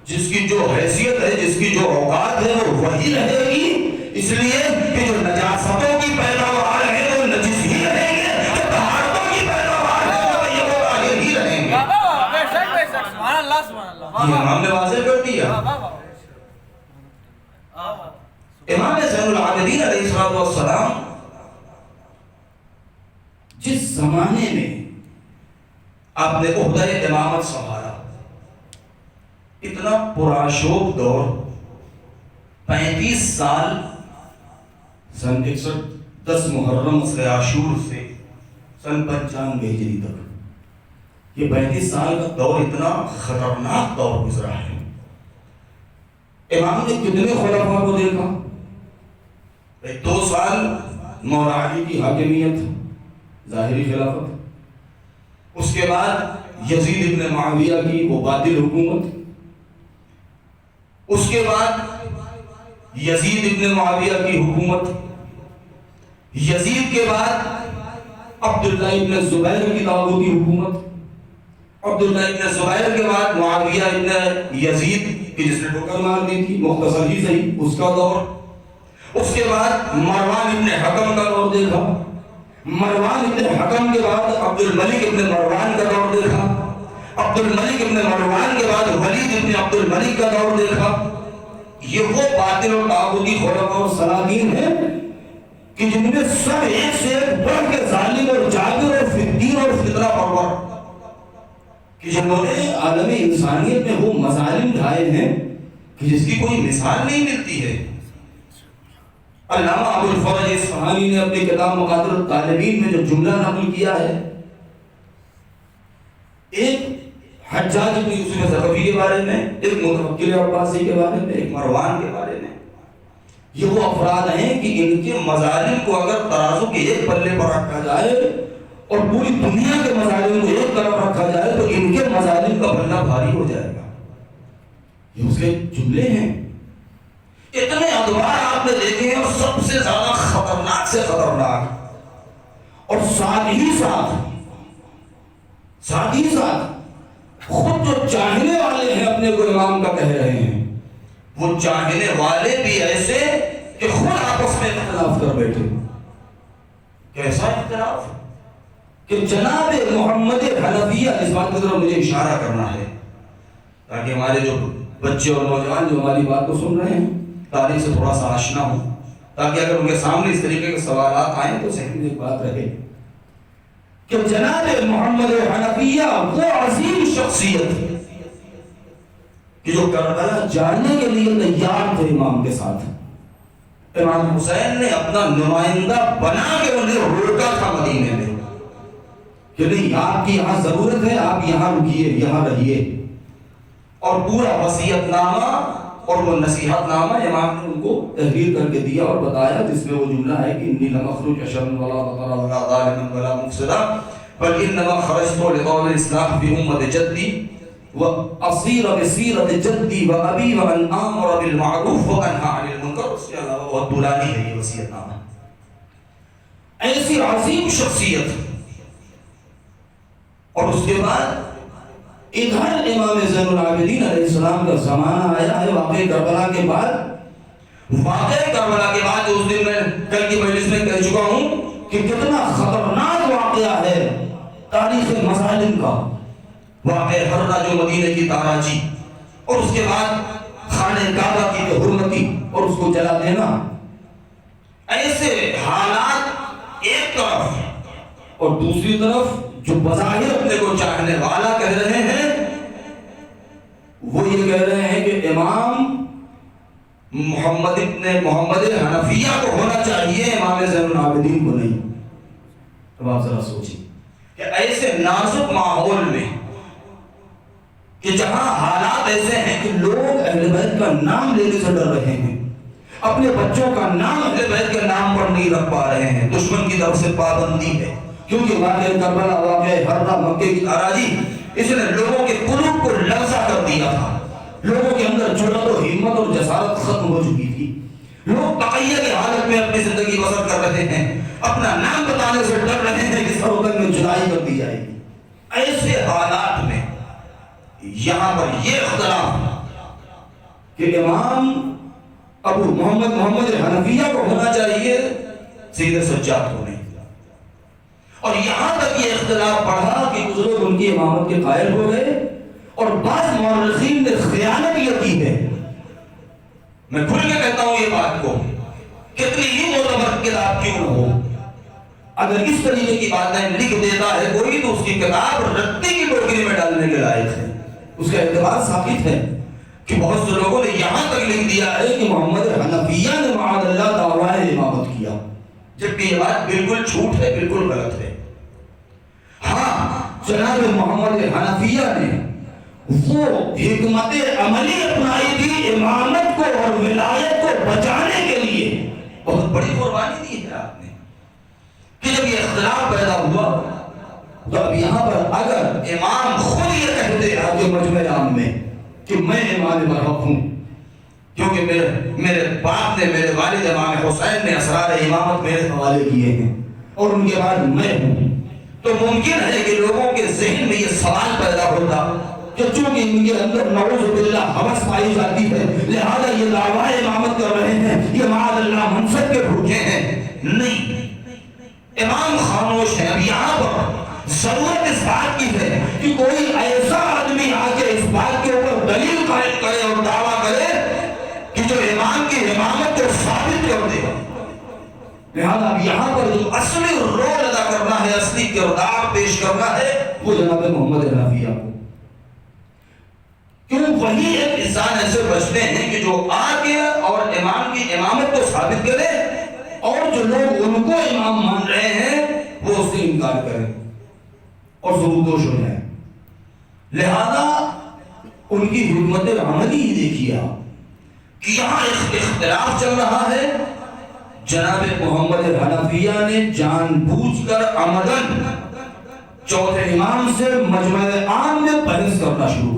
جس کی جو حیثیت ہے، جس کی جو اوقات ہے وہ وہی رہے گی، اس لیے کہ جو نجاستوں کی پیداوار ہے وہ نجس ہی رہیں گے، جو طہارتوں کی پیداوار ہے وہ طیب و طاہر ہی رہیں گے۔ یہ امام نے واضح کر دیا۔ امام زین العابدین علیہ السلام جس زمانے میں آپ نے عہدہ امامت سنبھالا، اتنا پرآشوب دور، 35 سال، سن 110 محرم مسلح عاشور سے سن 95 ہجری تک، یہ 35 سال کا دور اتنا خطرناک دور گزرا ہے۔ امام نے کتنے خلفاء کو دیکھا؟ 2 سال مولا علی کی حاکمیت، ظاہری خلافت، اس کے بعد یزید ابن معاویہ کی وہ باطل حکومت، اس کے بعد یزید ابن معاویہ کی حکومت، یزید کے بعد عبداللہ ابن زبیر کی طاغوتی حکومت، عبداللہ ابن زبیر کے بعد معاویہ ابن یزید کی جس نے ٹھوکر مار دی تھی، مختصر ہی صحیح، اس کا دور، اس کے بعد مروان ابن حکم کا دور دیکھا، مروان ابن حکم کے بعد عبد الملک ابن مروان کا دور دیکھا، عبد الملک ابن مروان کے بعد ولید ابن عبد الملک کا دور دیکھا۔ یہ وہ باطل اور طاغوتی خلفاء اور سلاطین ہیں کہ جن میں سب ایک سے ایک بڑھ کے ظالم اور جابر اور فدین اور فطرہ پرور، کہ جنہوں نے عالم انسانیت میں وہ مظالم ڈھائے ہیں کہ جس کی کوئی مثال نہیں ملتی ہے۔ علامہ ابو الفرج اصفہانی نے اپنی کتاب مقادر الطالبین میں جو جملہ نقل کیا ہے، ایک حجاج بن یوسف ثقفی کے بارے میں، ایک متوکل عباسی کے بارے میں، ایک مروان کے بارے میں، یہ وہ افراد ہیں کہ ان کے مظالم کو اگر ترازو کے ایک پلے پر رکھا جائے اور پوری دنیا کے مظالم کو ایک طرف رکھا جائے تو ان کے مظالم کا پلہ بھاری ہو جائے گا۔ یہ اس کے جملے ہیں۔ اتنے ادوار آپ نے دیکھے ہیں، اور سب سے زیادہ خطرناک سے خطرناک، اور ساتھ ہی ساتھ خود جو چاہنے والے ہیں اپنے کو امام کا کہہ رہے ہیں، وہ چاہنے والے بھی ایسے کہ خود آپس میں اختلاف کر بیٹھے۔ کیسا اختلاف کہ جناب محمد حنفیہ، اس بات کی طرف مجھے اشارہ کرنا ہے تاکہ ہمارے جو بچے اور نوجوان جو ہماری بات کو سن رہے ہیں تاریخ سے تھوڑا سا آشنا ہو۔ تاکہ اگر ان کے سامنے اس طریقے کے سوالات آئیں تو ذہن میں ایک بات رہے کہ جناب محمد حنفیہ وہ عظیم شخصیت کہ جو کربلا جانے کے لیے تیار تھے امام کے ساتھ. امام حسین نے اپنا نمائندہ بنا کے انہیں روکا تھا مدینے میں کہ نہیں، آپ کی یہاں ضرورت ہے، آپ یہاں رکیے، یہاں رہیے. اور پورا وصیت نامہ اور وہ نصیحت نامہ امام نے ان کو تحریر کر کے دیا اور بتایا، جس میں وہ جملہ ہے کہ انی لم اخرج اشرا ولا بطرا ولا ظالما ولا مفسدا بل انما خرجت لطول الاصلاح في امه جدي واصير بسيره جدي وابي وان امر بالمعروف وانهى عن المنكر. اس کے علاوہ بہت طولانی ہے یہ وصیت نامہ. ایسی عظیم شخصیت. اور اس کے بعد ادھر امام زین العابدین علیہ السلام کا زمانہ آیا ہے واقعہ کربلا کے بعد. واقعہ کربلا کے بعد اس دن میں کل کی مجلس میں کہہ چکا ہوں کہ کتنا خطرناک واقعہ ہے تاریخ مظالم کا. واقعہ حرہ جو مدینہ کی تاراجی اور اس کے بعد خانہ کعبہ کی حرمتی اور اس کو جلا دینا. ایسے حالات ایک طرف اور دوسری طرف جو بظاہر اپنے کو چاہنے والا کہہ رہے ہیں وہ یہ کہہ رہے ہیں کہ امام محمد حنفیہ کو ہونا چاہیے، امام زین العابدین کو نہیں. اب آپ ذرا سوچیں کہ ایسے نازک ماحول میں کہ جہاں حالات ایسے ہیں کہ لوگ اہل بیت کا نام لینے سے ڈر رہے ہیں، اپنے بچوں کا نام اہل بیت کے نام پر نہیں رکھ پا رہے ہیں، دشمن کی طرف سے پابندی ہے کیونکہ واقعہ کربلا، واقعہ حرہ، مکے کی تاراجی اس نے لوگوں کے قلوب کو لرزہ کر دیا تھا. لوگوں کے اندر جرأت و ہمت اور جسارت ختم ہو چکی تھی. لوگ تقیہ کی حالت میں اپنی زندگی بسر کر رہے ہیں، اپنا نام بتانے سے ڈر رہے ہیں کہ سروتن میں جدائی کر دی جائے گی. ایسے حالات میں یہاں پر یہ اختلاف کہ امام ابو محمد حنفیہ کو ہونا چاہیے، سیدھے سجاد کو نہیں. اور یہاں تک یہ اختلاف بڑھا کہ کچھ لوگ ان کی امامت کے قائل ہو گئے اور بعض مورخین نے خیانت یہ کی ہے. میں کھل کے کہتا ہوں یہ بات کو، کتنی ہی معتبر کتاب کیوں نہ ہو، اگر اس طریقے کی باتیں لکھ دیتا ہے کوئی تو اس کی کتاب رتی کی ٹوکری میں ڈالنے کے لائق ہے. اس کا اعتبار ثابت ہے کہ بہت سے لوگوں نے یہاں تک لکھ دیا ہے کہ محمد حنفیہ نے معاذ اللہ دعویٰ امامت کیا، جبکہ یہ بات بالکل جھوٹ ہے، بالکل غلط ہے. ہاں، جناب محمد حنفیہ نے وہ حکمت عملی اپنائی تھی امامت کو اور ولایت کو بچانے کے لیے. بہت بڑی قربانی دی ہے آپ نے کہ جب یہ اختلاف پیدا ہوا تو اب یہاں پر اگر امام خود یہ کہتے ہیں کہ مجمع عام میں کہ میں امام برحق ہوں کیونکہ میرے باپ نے، میرے والد امام حسین نے اسرار امامت میرے حوالے کیے ہیں اور ان کے بعد میں ہوں، تو ممکن ہے کہ لوگوں کے ذہن میں یہ سوال پیدا ہوتا کہ چونکہ ان کے اندر نعوذ باللہ حوث پائی جاتی ہے لہذا یہ دعویٰ امامت کر رہے ہیں، یہ معاذ اللہ منصب کے بھوکے ہیں. نہیں، امام خاموش ہے. اب یہاں پر ضرورت اس بات کی ہے کہ کوئی ایسا آدمی آ کے اس بات کے اوپر دلیل قائم کرے اور دعویٰ کرے کہ جو امام کی امامت کو ثابت کر دے. لہذا اب یہاں پر جو اصلی رول ادا کرنا ہے، اصلی کردار پیش کرنا ہے وہ جناب محمد حنفیہ کو. کیوں؟ وہی ایک انسان ایسے بچتے ہیں کہ جو آ کے اور امام کی امامت کو ثابت کرے اور جو لوگ ان کو امام مان رہے ہیں وہ اس سے انکار کریں اور ضرورتوش ہو جائیں. لہذا ان کی حکمت عملی ہی دیکھیے آپ کہ یہاں اختلاف چل رہا ہے. جناب محمد حنفیہ نے جان بوجھ کر عمدن چوتھے امام سے مجمع عام میں بحث کرنا شروع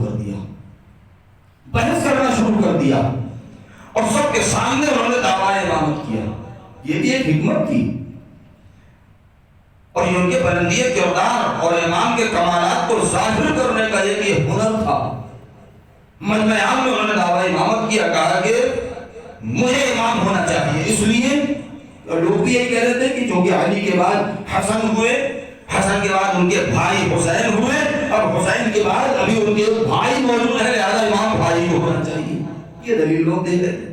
کر دیا اور سب کے سامنے انہوں نے دعویٰ امامت کیا. یہ بھی ایک حکمت تھی اور یہ ان کے بلندی کردار اور امام کے کمالات کو ظاہر کرنے کا ایک یہ ہنر تھا. مجمع عام میں انہوں نے دعویٰ امامت کیا، کہا کہ مجھے امام ہونا چاہیے. اس لیے لوگ بھی یہ کہہ رہے تھے کہ چونکہ علی کے بعد حسن ہوئے، حسن کے بعد ان کے بھائی حسین ہوئے، اب حسین کے بعد ابھی ان کے بھائی موجود ہیں لہذا امام بھائی کو ہونا چاہیے. یہ دلیل لوگ دے رہے تھے.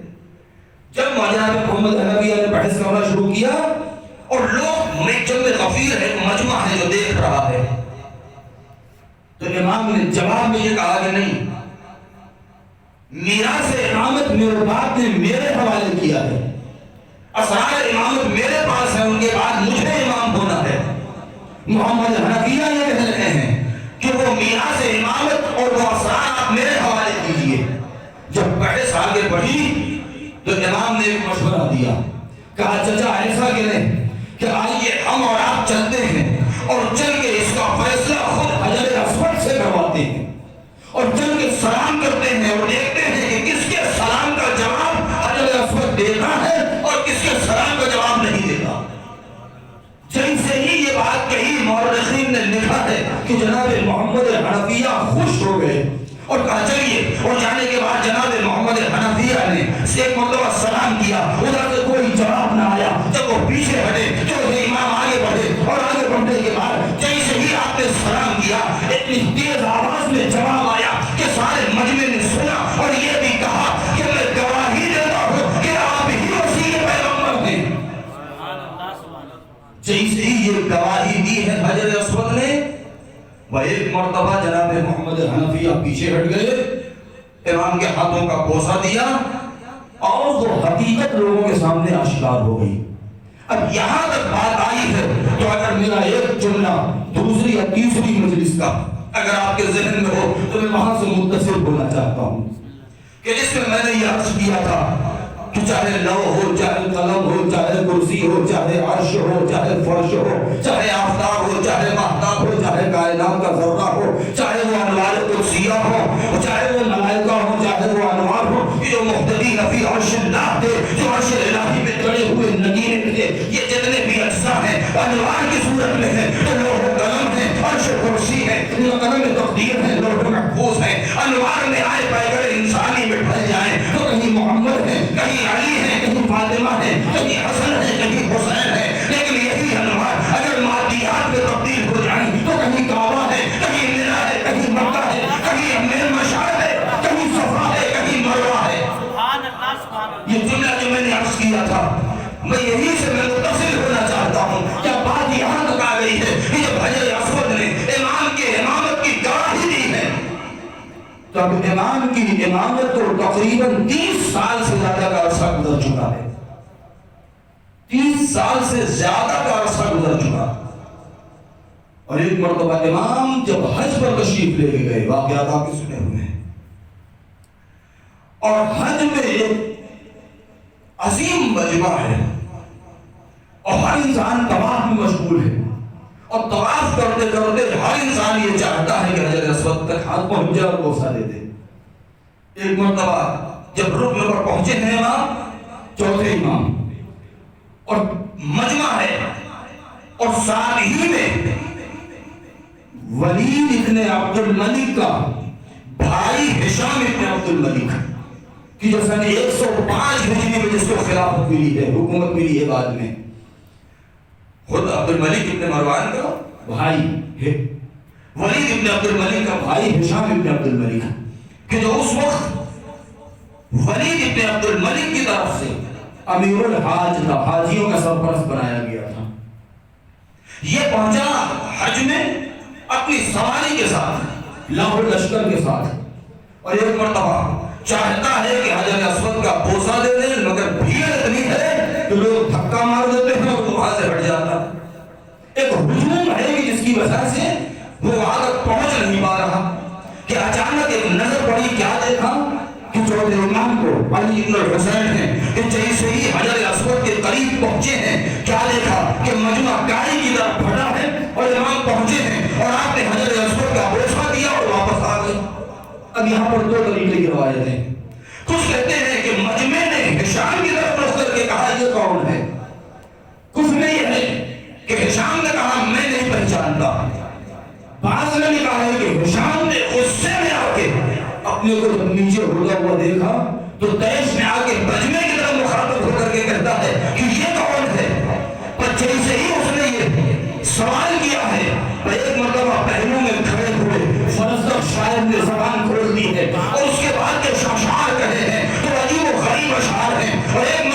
جب جناب محمد حنفیہ نے بحث کرنا شروع کیا اور لوگ جب غفیر ہے مجمع ہے جو دیکھ رہا ہے، تو امام نے جواب میں یہ کہا کہ نہیں، میراث امامت میرے باپ نے میرے حوالے کیا ہے، اسرار امامت میرے پاس ہے، ان کے بعد مجھے امام ہونا ہے۔ محمد حنفیہ یہ کہہ رہے ہیں کہ وہ میراث امامت اور وہ اسرار آپ میرے حوالے کیجئے۔ جب بحث آگے بڑھی تو امام نے ایک مشورہ دیا، کہا چچا ایسا کریں کہ آئیے ہم اور آپ چلتے ہیں اور چل کے اس کا فیصلہ خود حجر اسود سے کرواتے ہیں اور چل کے سلام کرتے ہیں اور دیکھتے ہیں کہ کس کے سلام کا جواب حجر اسود دیتا ہے اور کس کے سلام کا جواب نہیں دیتا۔ جیسے ہی یہ بات کہی مورخین نے لکھا ہے کہ جناب محمد حنفیہ خوش ہو گئے اور کہا چلیے، اور جانے کے بعد جناب محمد حنفیہ نے ایک مرتبہ سلام کیا، ادھر سے کوئی جواب نہ آیا۔ جب وہ پیچھے ہٹے تو امام آگے بڑھے اور آگے بڑھنے کے بعد جیسے ہی آپ نے سلام کیا اتنی تیز آواز میں جواب آیا کہ سارے مجمع نے سنا اور یہ بھی کہا کہ میں گواہی دیتا ہوں کہ آپ ہی وسیع پیغمبر ہیں۔ جیسے ہی یہ گواہی دی ہے حجر اسود نے، وہ ایک مرتبہ جناب محمد حنفیہ پیچھے ہٹ گئے، امام کے ہاتھوں کا بوسہ دیا اور وہ حقیقت لوگوں کے سامنے آشکار ہو گئی۔ اب یہاں تک بات آئی ہے تو اگر میرا ایک جملہ دوسری یا تیسری مجلس کا اگر آپ کے ذہن میں ہو تو میں وہاں سے متصل ہونا چاہتا ہوں کہ جس میں میں نے یہ عرض کیا تھا کہ چاہے لو ہو، چاہے قلم ہو، چاہے کرسی ہو، چاہے عرش ہو، چاہے فرش ہو، چاہے آفتاب ہو، چاہے مہتاب ہو، چاہے کائنات کا ذرہ ہو، چاہے وہ انوار قدسیہ ہو، چاہے وہ ملائکہ ہو، چاہے وہ انوار ہو، یہ جو مقتدین فی عرش اللہ تھے، جو عرش الہی میں چڑھے ہوئے نگینے تھے، یہ جتنے بھی اجزاء ہیں انوار کی صورت میں ہیں، تو لوح و قلم ہے، عرش کرسی ہے، قلم تقدیر ہے، لوح محفوظ ہے، انوار میں آئے پیغمبر انسانی میں ڈھل جائیں تو کہیں محمد ہے، کہیں علی ہے، کہیں فاطمہ ہے، کہیں حسن ہے، کہیں حسین ہے، لیکن یہی انوار اگر مادیات میں تبدیل ہو جائیں تو کہیں کعبہ ہے، کہیں مینا ہے، کہیں مکہ ہے، کہیں امیر مشعر ہے، کہیں صفا ہے، کہیں مروہ ہے۔ یہ جملہ جو میں نے عرض کیا تھا میں یہی سے میں متصل ہونا چاہتا ہوں۔ کیا بات یہاں تک آ گئی ہے کہ جب حجر اسود نے امام کے امامت کی گواہی دی ہے تو اب امام کی امامت کو تقریباً 30 سال سے زیادہ کا عرصہ گزر چکا ہے، 30 سال سے زیادہ کا عرصہ گزر چکا۔ اور ایک مرتبہ امام جب حج پر تشریف لے کے گئے، واقعات آپ کے سنے ہوئے ہیں، اور حج میں ایک عظیم مجمع ہے اور ہر انسان طواف میں مشغول ہے اور طواف کرتے کرتے ہر انسان یہ چاہتا ہے کہ حجر اسود تک ہاتھ پہنچ جائے اور بوسہ دے دے۔ ایک مرتبہ جب رکن پر پہنچے ہیں امام، چوتھے امام، اور مجمع ہے اور ساتھ ہی میں ولید ابن عبد الملک کا بھائی ہشام ابن عبد الملک کہ جو سن 105 ہجری میں جس کو خلافت ملی ہے، حکومت ملی ہے بعد میں، خود عبد الملک ابن مروان کا بھائی ہے، ولید ابن عبد الملک کا بھائی ہشام ابن عبد الملک کہ جو اس وقت ولید ابن عبد الملک کی طرف سے امیر الحاج تھا، حاجیوں کا سرپرست بنایا گیا تھا۔ یہ پہنچا حج میں اپنی سواری کے ساتھ، لاہور لشکر کے ساتھ، اور ایک مرتبہ چاہتا ہے کہ حجر اسود کا بوسہ دے دیں مگر بھیڑ اتنی ہے کہ لوگ دھکا مار دیتے ہیں اور وہاں سے ہٹ جاتا ہے۔ ایک ہجوم ہے کہ جس کی وجہ سے وہ وہاں تک پہنچ نہیں پا رہا کہ اچانک ایک نظر پڑی، کیا دیکھا کہ چوتھے امام کو علی ابن الحسین ہیں کہ جیسے ہی حجر اسود کے قریب پہنچے ہیں، کیا دیکھا کہ مجمع کائی کی طرف پھٹا ہے اور امام پہنچے ہیں اور آپ نے حجر اسود کا بوسہ دیا اور واپس آ گئے۔ اب یہاں پر دو طریقے کی روایت ہیں، کچھ کہتے ہیں کہ مجمع نے ہشام کی طرف رخ کر کے کہا یہ کون ہے، کچھ میں یہ ہے کہ ہشام نے کہا میں نہیں پہچانتا، بعض نے کہا ہے کہ ہشام نے غصے میں آ کے اپنے کو جب نیچے ہوتا ہوا دیکھا تو تیش میں آ کے مجمع کی طرف مخاطب ہو کر کے کہتا ہے کہ یہ کون ہے، پر جیسے ہی اس نے یہ سوال کیا ہے ایک مرتبہ پہلو میں کھڑے ہوئے فرزدق شاعر نے زبان کھول دی ہے اور اس کے بعد کے اشعار کہے ہیں تو عجیب و غریب اشعار ہیں، اور ایک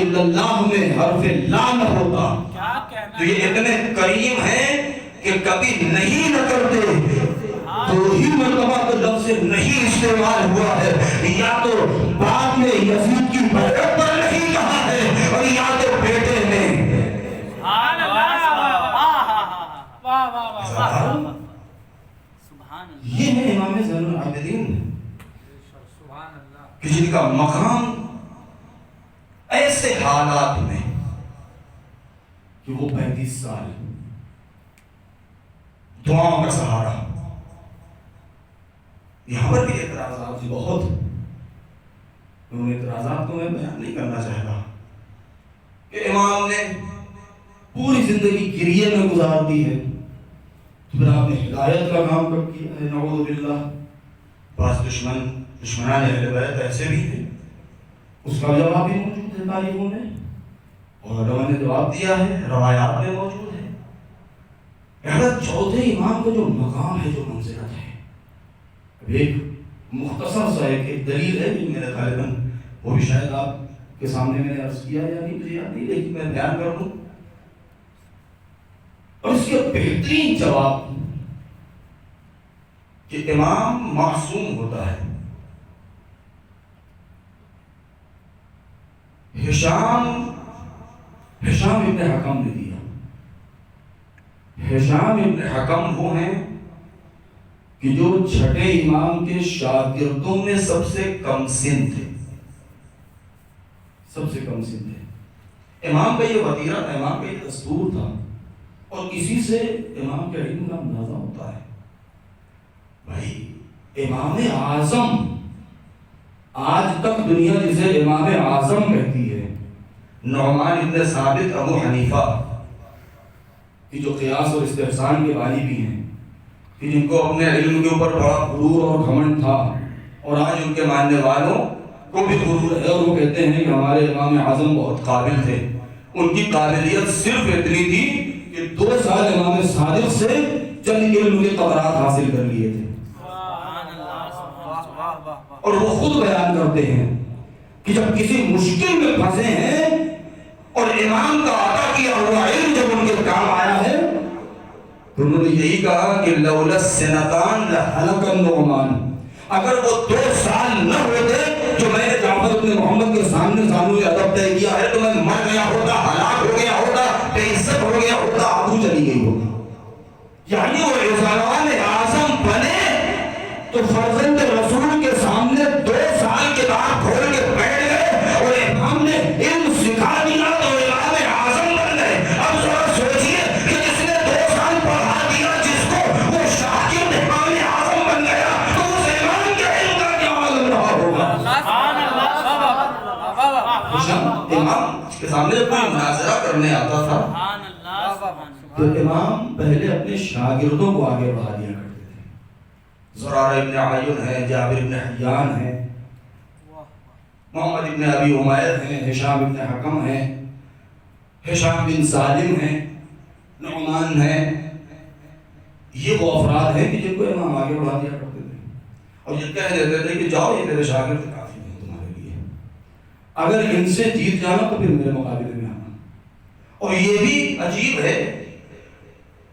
الا اللہ میں حرف لا نہ ہوتا کیا کہنا تو یہ اتنے کریم ہیں کہ کبھی نہیں نہ کرتے. دو ہی مرتبہ تو لفظ نہیں استعمال ہوا ہے, یا تو بعد میں یزید کی بیعت پر نہیں کہا ہے اور یا تو بیٹے نے. سبحان اللہ, واہ واہ واہ واہ, سبحان اللہ. یہ ہے امام زین العابدین کہ جن کا مقام ایسے حالات میں کہ وہ 35 سال دعاؤں کا سہارا. یہاں پر بھی اعتراضات تھی بہت, ان اعتراضات کو میں بیان نہیں کرنا چاہتا کہ امام نے پوری زندگی گریے میں گزار دی ہے, تو پھر آپ نے ہدایت کا کام کب کیا ہے؟ نعوذ باللہ. بعض دشمنان اہل بیت ایسے بھی ہیں, اس کا جواب بھی موجود ہے تاریخوں میں, اور علماء نے جواب دیا ہے, روایات میں موجود ہے. احمد چوتھے امام کا جو مقام ہے, جو منزلت ہے, ایک مختصر سا ایک دلیل ہے جو میرے غالباً وہ بھی شاید آپ کے سامنے میں نے عرض کیا یا نہیں مجھے یاد نہیں, لیکن میں بیان کر دوں. اور اس کے بہترین جواب کہ امام معصوم ہوتا ہے. ہشام ابن حکم نے دیا. ہشام ابن حکم وہ ہیں کہ جو چھٹے امام کے شاگردوں میں سب سے کم سن تھے, سب سے کم سن تھے. امام کا یہ وتیرہ تھا, امام کا یہ دستور تھا, اور اسی سے امام کے علم کا اندازہ ہوتا ہے. بھائی امام اعظم, آج تک دنیا جسے امام اعظم کہتی ہے, نعمان ابن ثابت ابو حنیفہ کہ جو قیاس اور استحسان کے بانی بھی ہیں, کہ جن کو اپنے علم کے اوپر بڑا غرور اور گھمنڈ تھا, اور آج ان کے ماننے والوں کو بھی غرور ہے, اور وہ کہتے ہیں کہ ہمارے امام اعظم بہت قابل تھے. ان کی قابلیت صرف اتنی تھی کہ 2 سال امام صادق سے چند علم کے قطرات حاصل کر لیے تھے. اور وہ خود بیان کرتے ہیں کہ جب کسی مشکل میں پھنسے ہیں اور امام کا عطا کیا ہوا علم جب ان کے کام آیا ہے, تو انہوں نے یہی کہا کہ لولا السنتان لہلک النعمان, اگر وہ 2 سال نہ ہوتے جو میں نے جعفر بن محمد کے سامنے زانوئے ادب طے کیا ہے, تو میں مر گیا ہوتا, ہلاک ہو گیا ہوتا, بے عزت ہو گیا ہوتا, آبرو چلی گئی ہوتی. یعنی وہ رضوان اعظم بنے تو فرزند رسول کے سامنے 2 سال کتاب کھول کے بیٹھ گئے اور امام نے علم سکھا دیا تو امام اعظم بن گئے. اب ذرا سوچئے کہ جس نے 2 سال پڑھا دیا جس کو, وہ شاگرد امام اعظم بن گیا, تو اس امام کے علم کا کیا عالم رہا ہوگا. امام کے سامنے جب کوئی مناظرہ کرنے آتا تھا تو امام پہلے اپنے شاگردوں کو آگے بڑھا دیا کرتے تھے. زرارہ ابن عیون ہے, جابر ابن حیان ہے, محمد ابن ابی عمیر ہیں, ہشام ابن حکم ہیں, ہشام بن سالم ہیں, نعمان ہیں. یہ وہ افراد ہیں کہ جن کو امام آگے بڑھا دیا کرتے تھے, اور یہ کہہ دیتے تھے کہ جاؤ یہ میرے شاگرد کافی ہیں تمہارے لیے, اگر ان سے جیت جانا تو پھر میرے مقابلے میں آنا. اور یہ بھی عجیب ہے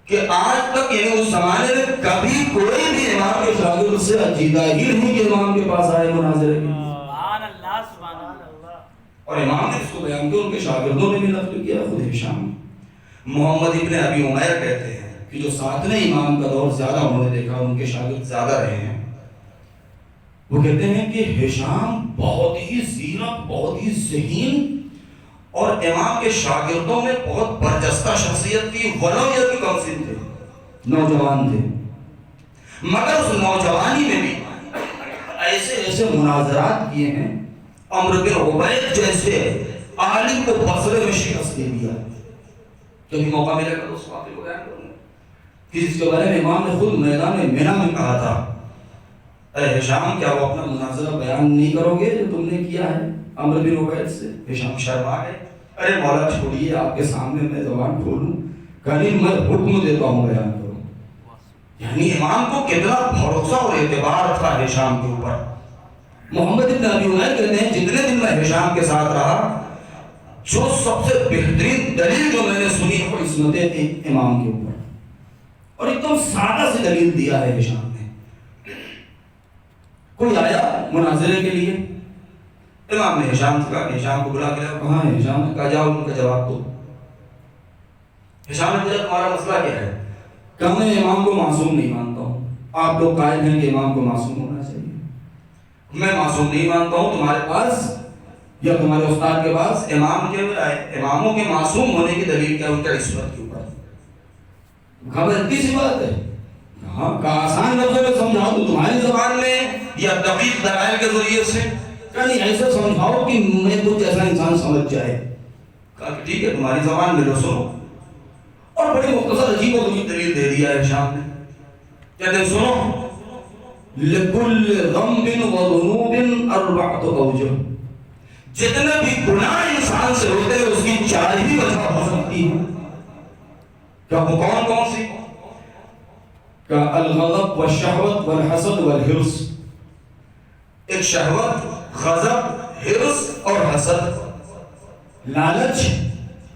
کہ آج تک یعنی اس زمانے میں کبھی کوئی بھی امام کے شاگرد سے جیتا ہی نہیں کہ امام کے پاس آئے مناظرے کے. اور امام نے اس کو بیان کیا, ان کے شاگردوں نے بھی نقل کیا. خود ہشام محمد ابن ابی عمیر کہتے ہیں کہ جو 7ویں امام کا دور زیادہ انہوں نے دیکھا, ان کے شاگرد زیادہ رہے ہیں, وہ کہتے ہیں کہ ہشام بہت ہی زیرک, بہت ہی ذہین, اور امام کے شاگردوں میں بہت برجستہ شخصیت تھی. ولو یہ بھی کم سن تھے, نوجوان تھے, مگر اس نوجوانی میں بھی ایسے مناظرات کیے ہیں. عمرو بن عبید جیسے عالم کو بصرے میں شکست دے دیا. کبھی موقع ملے گا تو اس واقعے کو بیان کروں گا کہ جس کے بارے میں امام نے خود میدان منی میں کہا تھا, اے ہشام کیا وہ اپنا مناظرہ بیان نہیں کرو گے جو تم نے کیا ہے عمرو بن عبید سے. ہشام شرما گئے, ارے مولا چھوڑیے, آپ کے سامنے میں زبان کھولوں, کہیں میں حکم دیتا ہوں بیان کروں. یعنی امام کو کتنا بھروسہ اور اعتبار تھا ہشام کے اوپر. محمد ابن ابی عمیر کہتے ہیں جتنے دن میں ہشام کے ساتھ رہا, جو سب سے بہترین دلیل جو میں نے سنی ہے وہ عصمت امام کے اوپر، اور ایک دم سادہ سی دلیل دیا ہے ہشام نے. کوئی آیا مناظرے کے لیے، امام نے ہشام سے کہا کہ ہشام کو بلا کے لاؤ. کہاں ہے ہشام نے کہا جاؤ ان کا جواب دو. ہشام نے پوچھا تمہارا مسئلہ کیا ہے؟ کہ میں امام کو معصوم نہیں مانتا ہوں. آپ لوگ قائل ہیں کہ امام کو معصوم ہونا چاہیے. میں معصوم نہیں مانتا ہوں. تمہارے پاس یا تمہارے استاد کے پاس اماموں کے معصوم ہونے کی دلیل کیا؟ ان کا عصمت کے اوپر. غلطی سی بات ہے. ہاں آسان لفظوں میں سمجھاؤ تو تمہاری زبان میں یا دقیق دلائل کے ذریعے سے کہیں ایسے سمجھاؤ کہ میں کچھ ایسا انسان سمجھ جائے. کہا کہ ٹھیک ہے تمہاری زبان میں لو سنو. اور بڑی مختصر عجیب و غریب دلیل دے دیا ہے شام نے. کہتے ہیں سنو، لکل ذنب و ذنوب اربعۃ اوجہ، جتنے بھی گناہ انسان سے ہوتے ہیں اس کی 4 ہی وجہ ہو سکتی ہے. کیا وہ کون کون سی؟ کہ الغضب والشہوت والحسد والحرص. ایک شہوت، غضب، حرص اور حسد. لالچ،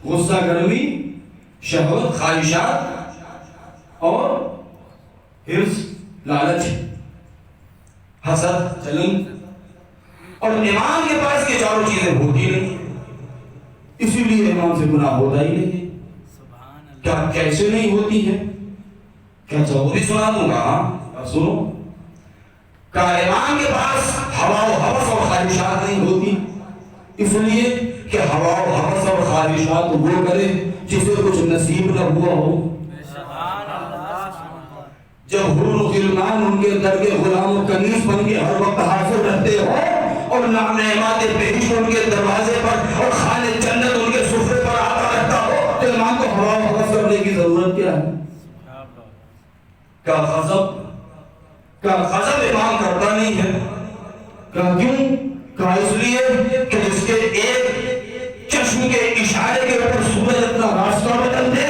غصہ گرمی، شہوت، خواہشات اور حرص، لالچ، حسد، جلن. اور امام کے پاس یہ چاروں چیزیں ہوتی نہیں، اسی لیے امام سے گناہ ہوتا ہی نہیں. کیا کیسے نہیں ہوتی ہے؟ کیا چاہو بھی سنا دوں گا. ہاں سنو. کہ امام کے پاس ہوا و ہوس اور خواہشات نہیں ہوتی، اس لیے کہ ہوا و ہوس اور خواہشات وہ کرے جسے کچھ نصیب نہ ہوا ہو. جب حور و غلمان ان کے در کے غلام و کنیز بن کے ہر وقت حاضر رہتے ہو اور نعمات بہشت ان کے دروازے پر اور خانے جنت ان کے سفرے پر آتا رہتا ہو تو امام کو ہوا و ہوس کرنے کی ضرورت کیا ہے؟ کا غضب امام کرتا نہیں ہے. کیوں؟ کہ اس لیے کہ جس کے ایک چشم کے اشارے کے اوپر سورج اپنا راستہ بدل دے.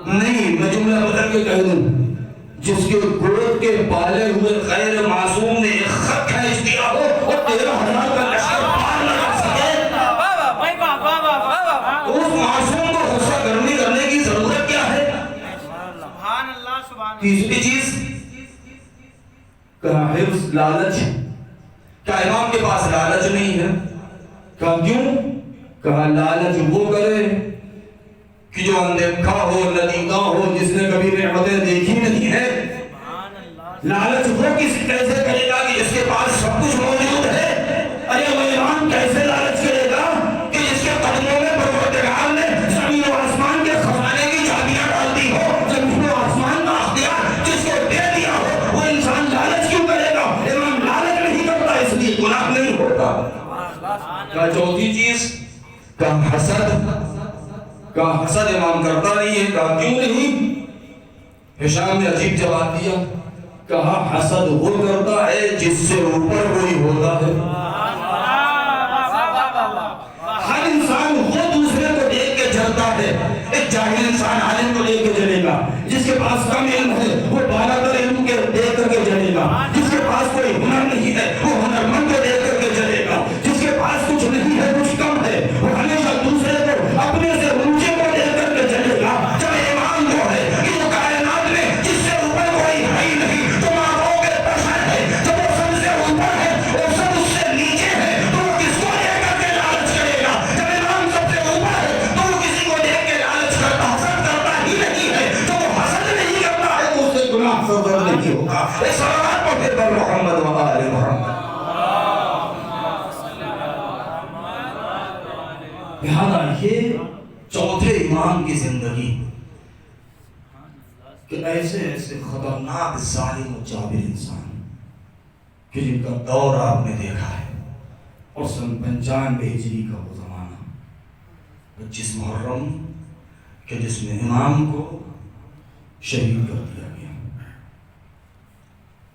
نہیں، میں جملہ بدل کے کہہ دوں، جس کے گود کے پالے ہوئے غیر معصوم نے ایک خط کھینچ دیا ہو اور 13,000 کا لشکر پار نہ کر سکے تو اس معصوم کو غصہ گرمی کرنے کی ضرورت کیا ہے؟ تیسری چیز کہا حرص، لالچ. کیا امام کے پاس لالچ نہیں ہے؟ کہا کیوں؟ کہا لالچ وہ کرے کہ جو اندیکھا ہو، ندیدہ ہو، جس نے کبھی نعمتیں دیکھی نہیں ہے. لالچ وہ کیسے کرے گا کہ جس کے پاس سب کچھ موجود ہے. ارے وہ امام کیسے لالچ کرے گا کہ جس کے قدموں میں پروردگار نے زمین و آسمان کے خزانے کی چابیاں ڈال دی ہو، زمین و آسمان کا اختیار جس کو دے دیا ہو. وہ انسان لالچ کیوں کرے گا؟ امام لالچ نہیں کرتا اس لیے گناہ نہیں ہوتا. کیا چوتھی چیز؟ کا حسد. کا حسد امام کرتا نہیں ہے. کہا کیوں نہیں؟ ہشام نے عجیب جواب دیا. کہا حسد وہ کرتا ہے جس سے اوپر کوئی ہوتا ہے. ہر انسان وہ دوسرے کو دیکھ کے جلتا ہے. ایک جاہل انسان عالم کو دیکھ کے جلے گا، جس کے پاس کم علم ہے وہ بالاتر علم کے دیکھ کر کے جلے گا، جس کے پاس کوئی ہنر نہیں ہے وہ ہنرمند کو دیکھ کر کے جلے گا، جس کے پاس کچھ نہیں ہے، کچھ کم ہے، وہ ہمیشہ دوسرے کو اپنے سے اونچے کو دیکھ کر کے جلے گا. جب امام وہ ہے کہ وہ کائنات میں جس سے اوپر کوئی ہے ہی نہیں، تو ماں کے پسند ہے، جب وہ سب سے اوپر ہے اور سب اس سے نیچے ہے تو وہ کس کو دیکھ کر کے لالچ کرے گا؟ جب امام سب سے اوپر ہے تو وہ کسی کو دیکھ کے لالچ کرتا، حسد کرتا ہی نہیں ہے. تو وہ حسد نہیں کرتا ہے تو اس سے گناہ صدر نہیں ہوگا. صلوات پڑھے پر محمد و آل محمد. لہذا یہ چوتھے امام کی زندگی کہ ایسے ایسے خطرناک ظالم و جابر انسان کہ جن کا دور آپ نے دیکھا ہے، اور سن 95 ہجری کا وہ زمانہ 25 محرم کہ جس میں امام کو شہید کر دیا گیا.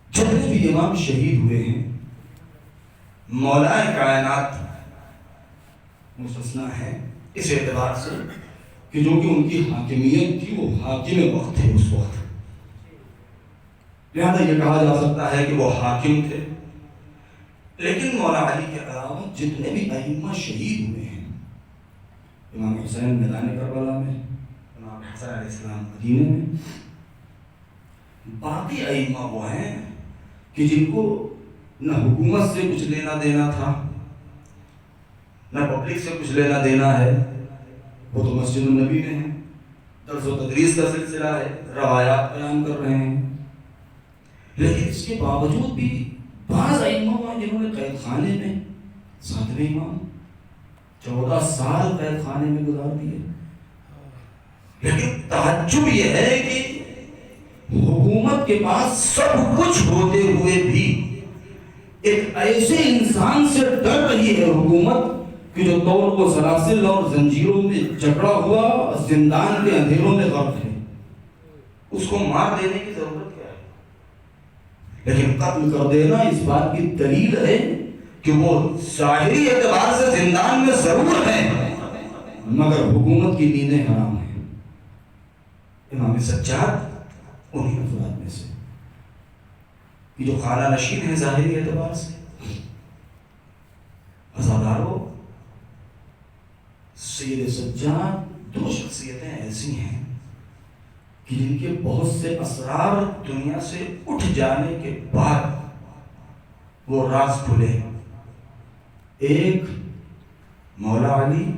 جتنے بھی امام شہید ہوئے ہیں مولا کائنات مستثنا ہے اس اعتبار سے کہ جو کہ ان کی حاکمیت تھی وہ حاکم وقت تھے اس وقت. لہذا یہ کہا جا سکتا ہے کہ وہ حاکم تھے. لیکن مولا علی کے علاوہ جتنے بھی ائمہ شہید ہوئے ہیں، امام حسین میدان کربلا میں، امام حسن علیہ السلام مدینے میں، باقی ائمہ وہ ہیں کہ جن کو نہ حکومت سے کچھ لینا دینا تھا، نہ پبلک سے کچھ لینا دینا ہے، وہ تو مسجد النبی میں ہیں، درس و تدریس کا سلسلہ ہے، روایات بیان کر رہے ہیں، لیکن اس کے باوجود بھی بعض ائمہ ہیں جنہوں نے قید خانے میں، ساتویں امام 14 سال قید خانے میں گزار دیے۔ لیکن تعجب یہ ہے کہ حکومت کے پاس سب کچھ ہوتے ہوئے بھی ایک ایسے انسان سے ڈر رہی ہے حکومت کہ جو طور و سلاسل اور زنجیروں میں جکڑا ہوا زندان کے اندھیروں میں غرق ہے، اس کو مار دینے کی ضرورت کیا ہے؟ لیکن قتل کر دینا اس بات کی دلیل ہے کہ وہ ظاہری اعتبار سے زندان میں ضرور ہیں مگر حکومت کی نیندیں حرام ہیں۔ امام سجاد انہی افراد میں سے کہ جو خانہ نشین ہیں ظاہری اعتبار سے۔ عزادارو، سید سجاد 2 شخصیتیں ایسی ہیں کہ جن کے بہت سے اسرار دنیا سے اٹھ جانے کے بعد وہ راز کھلے۔ ایک مولا علی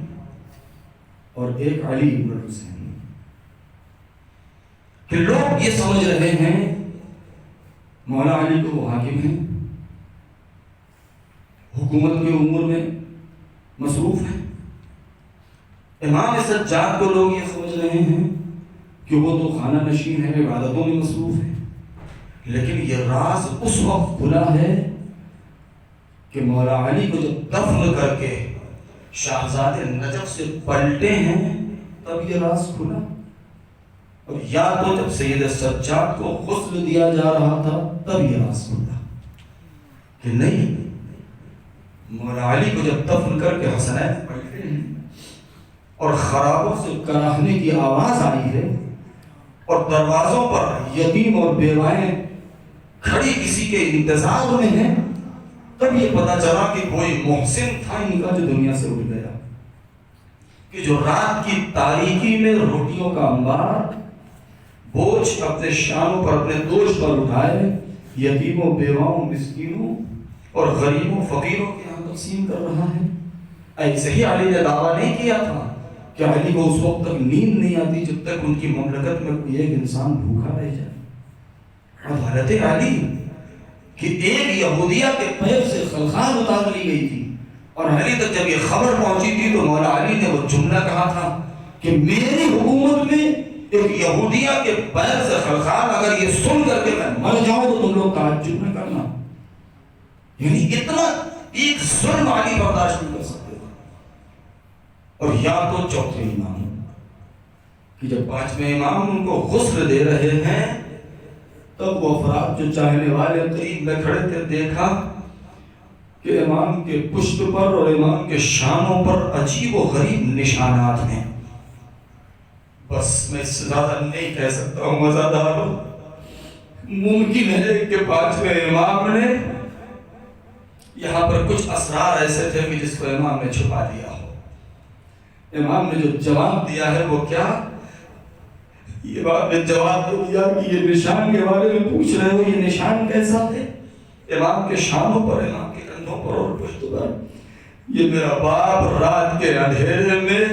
اور ایک علی بن حسین، کہ لوگ یہ سمجھ رہے ہیں مولا علی کو وہ حاکم ہیں، حکومت کے امور میں مصروف ہیں، امام سجاد کو لوگ یہ سمجھ رہے ہیں کہ وہ تو خانہ نشین ہے، عبادتوں میں مصروف ہے۔ لیکن یہ راز اس وقت کھلا ہے کہ مولا علی کو جب دفن کر کے شہزاد نجف سے پلٹے ہیں تب یہ راز کھلا، اور یا تو جب سید سجاد کو غسل دیا جا رہا تھا تب یہ راز کھلا کہ نہیں، مولا علی کو جب دفن کر کے حسنین پلٹے ہیں اور خرابوں سے کراہنے کی آواز آئی ہے اور دروازوں پر یتیم اور بیوائیں کھڑی کسی کے انتظار میں ہیں، تب یہ پتا چلا کہ کوئی محسن تھا ان کا جو دنیا سے اٹھ گیا، کہ جو رات کی تاریکی میں روٹیوں کا انبار بوجھ اپنے شانوں پر، اپنے دوش پر اٹھائے، یتیموں، بیواؤں، مسکینوں اور غریبوں، فقیروں کے یہاں تقسیم کر رہا ہے۔ ایسے ہی علی نے دعویٰ نہیں کیا تھا کہ علی کو اس وقت تک نیند نہیں آتی جب تک ان کی مملکت میں کوئی ایک انسان بھوکا رہ جائے۔ عدالت علی کہ ایک یہودیہ کے پیٹ سے خلخال اتار لی گئی تھی، اور علی تک جب یہ خبر پہنچی تھی تو مولا علی نے وہ جملہ کہا تھا کہ میری حکومت میں ایک یہودیہ کے پیر سے خلخال اگر یہ سن کر کے میں مر جاؤں تو تم لوگ تعجب نہ کرنا۔ یعنی اتنا ایک ظلم علی برداشت نہیں کر سکتے تھے۔ اور یا تو چوتھے امام کہ جب 5ویں امام ان کو غسل دے رہے ہیں تب وہ افراد جو چاہنے والے قریب میں کھڑے تھے دیکھا کہ امام کے پشت پر اور امام کے شانوں پر عجیب و غریب نشانات ہیں۔ بس میں اس سے زیادہ نہیں کہہ سکتا ہوں مزادارو، ممکن ہے کہ 5ویں امام نے یہاں پر کچھ اسرار ایسے تھے کہ جس کو امام نے چھپا لیا ہو۔ امام نے جو جواب دیا ہے وہ کیا؟ یہ بات نے جواب دیا کہ یہ نشان کے بارے میں پوچھ رہے ہو، یہ نشان کیسا ہے؟ امام کے شانوں پر، امام کے کندھوں پر اور پشت پر، یہ میرا باپ رات کے اندھیرے میں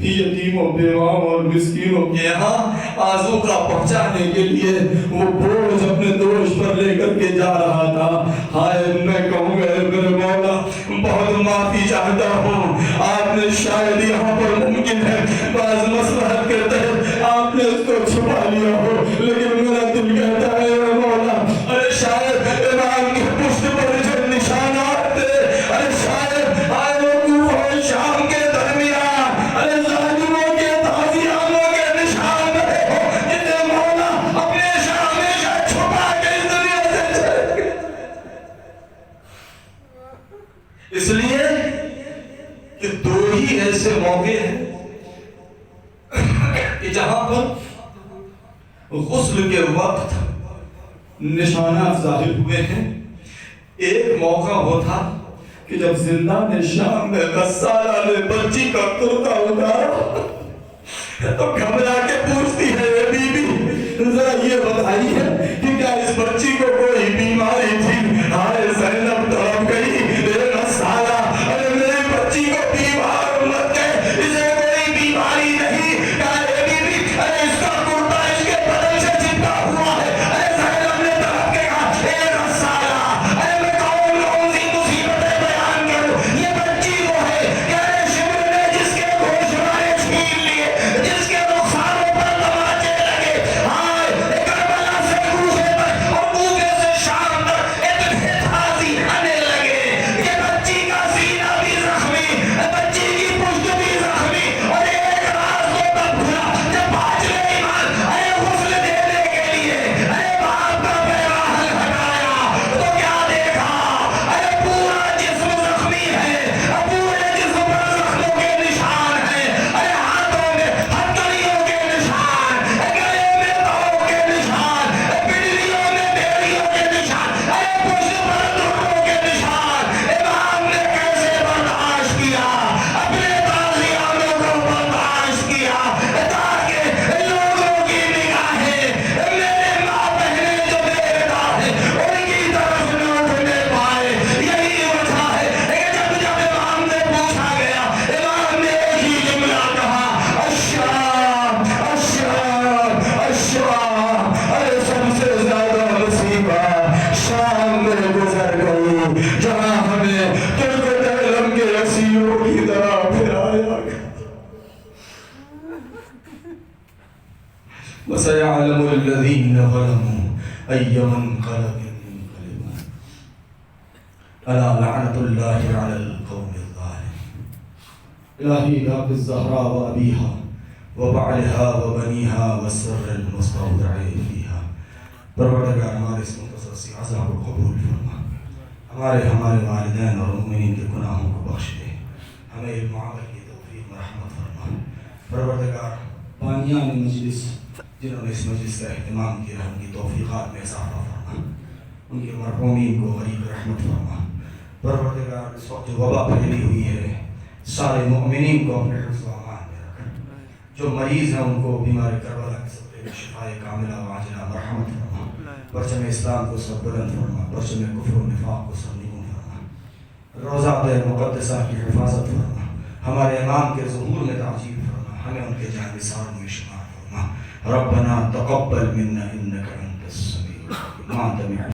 یتیموں، بیواؤں اور مسکینوں کے یہاں آذوقہ پہنچانے کے لیے وہ بوجھ اپنے دوش پر لے کر کے جا رہا تھا۔ ہائے میں کہوں گا میرے مولا بہت معافی چاہتا ہوں، آپ نے شاید یہاں پر ممکن ہے بعض مصلحت کے تحت آپ نے اس کو چھپا لیا ہو، لیکن میرا دل کہتا ہے اے مولا ارے شاید امام کے پشت پر جو نشانات تھے، ارے شاید آئے وہ کوفہ اور شام کے درمیان ارے ظالموں کے تازیانوں کے نشان رہے ہو، جنہیں مولا اپنے شام ہمیشہ چھپا کے اس دنیا سے چلے گئے۔ اس لیے کہ 2 ہی ایسے موقع ہیں کہ جہاں پر غسل کے وقت نشانات ظاہر ہوئے ہیں۔ ایک موقع وہ تھا کہ جب زندان شام میں غسالہ نے بچی کا کرتا اتارا تو گھبرا کے پوچھتی ہے اے بی بی ذرا یہ بتائیے کہ کیا اس بچی کو کوئی بیماری تھی؟ ہائے زینب تڑپ گئی، اے غسالہ ارے میری بچی کو بیمار مت کہہ، اسے کوئی بیماری نہیں۔ کہا اے بی بی ارے اس کا کرتا اس کے بدن سے چپکا ہوا ہے۔ ارے زینب نے تڑپ کے کہا اے غسالہ ارے میں کون سی مصیبتیں بیان کروں، یہ بچی وہ ہے کہ ارے شمر نے جس کے گوشوارے چھین لیے، جس کے رخساروں پر تماچے لگے، ہائے کربلا سے کوفے تک اور کوفے سے شام تک اتنے تازی آنے لگے کہ بچی کا سینہ بھی زخمی، بچی کی پشت بھی زخمی، اور ایک راز تو تب کھلا جب باجرے ایمان ارے غسل دینے کے لیے ارے باپ کا پیراہن ہٹایا تو کیا دیکھا؟ ارے پورا جسم زخمی ہے، پورے جسم پر زخموں کے نشان ہیں، ارے ہاتھوں میں ہتھکڑیوں کے نشان، گلے میں تاؤ کے نشان، پنڈلیوں میں بیڑیوں کے نشان، ارے پشت پر دھروں کے نشان۔ امام نے کیسے برداشت کیا؟ اپنے تازیانوں کو برداشت کیا تاکہ لوگوں کی نگاہیں میرے ماں بہنیں جو بیٹا ہے ان کی طرف نہ اٹھنے پائے۔ یہی وجہ ہے کہ جب امام نے پوچھا گیا، امام نے ایک ہی جملہ کہا الشام الشام الشام، ارے سب سے زیادہ مصیبت شام میں گزر گئی جہاں ہمیں ترک تعلم کے اسیروں کی طرح پھرایا گیا۔ وَسَيَعْلَمُ الَّذِينَ ظَلَمُوا أَيَّ مُنقَلَبٍ يَنقَلِبُونَ أَلَا لَعْنَةُ اللَّهِ عَلَى الْقَوْمِ الظَّالِمِينَ إلهي بحق الزهراء وأبيها وبعلها وبنيها والسر المستودع فيها، پروردگار ہمارے اس مختصر سی عذاب کو قبول فرما، ہمارے والدین اور مومنین کے گناہوں کو بخش دے، ہمیں علم و عمل کی توفیق و رحمت فرما۔ پروردگار بانیان مجلس جنہوں نے اس مجلس کا اہتمام کیا ان کی توفیقات میں اضافہ فرما، ان کے مرحومین کو غریب رحمت فرما۔ پروردگار اس وقت جو وبا پھیلی ہوئی ہے سارے مؤمنین کو اپنے حفظ و امان میں رکھ، جو مریض ہیں ان کو بیمار کربلا کے صدقے میں شفائے کاملہ و عاجلہ مرحمت فرما، پرچم اسلام کو سر بلند فرما، پرچم کفر و نفاق کو سر نگوں فرما، روضات مقدسہ کی حفاظت فرما، ہمارے امام کے ظہور میں تعجیل فرما، ہمیں ان کے جانبسار میں شمار فرما۔ ربنا تقبل منا انك انت السميع العليم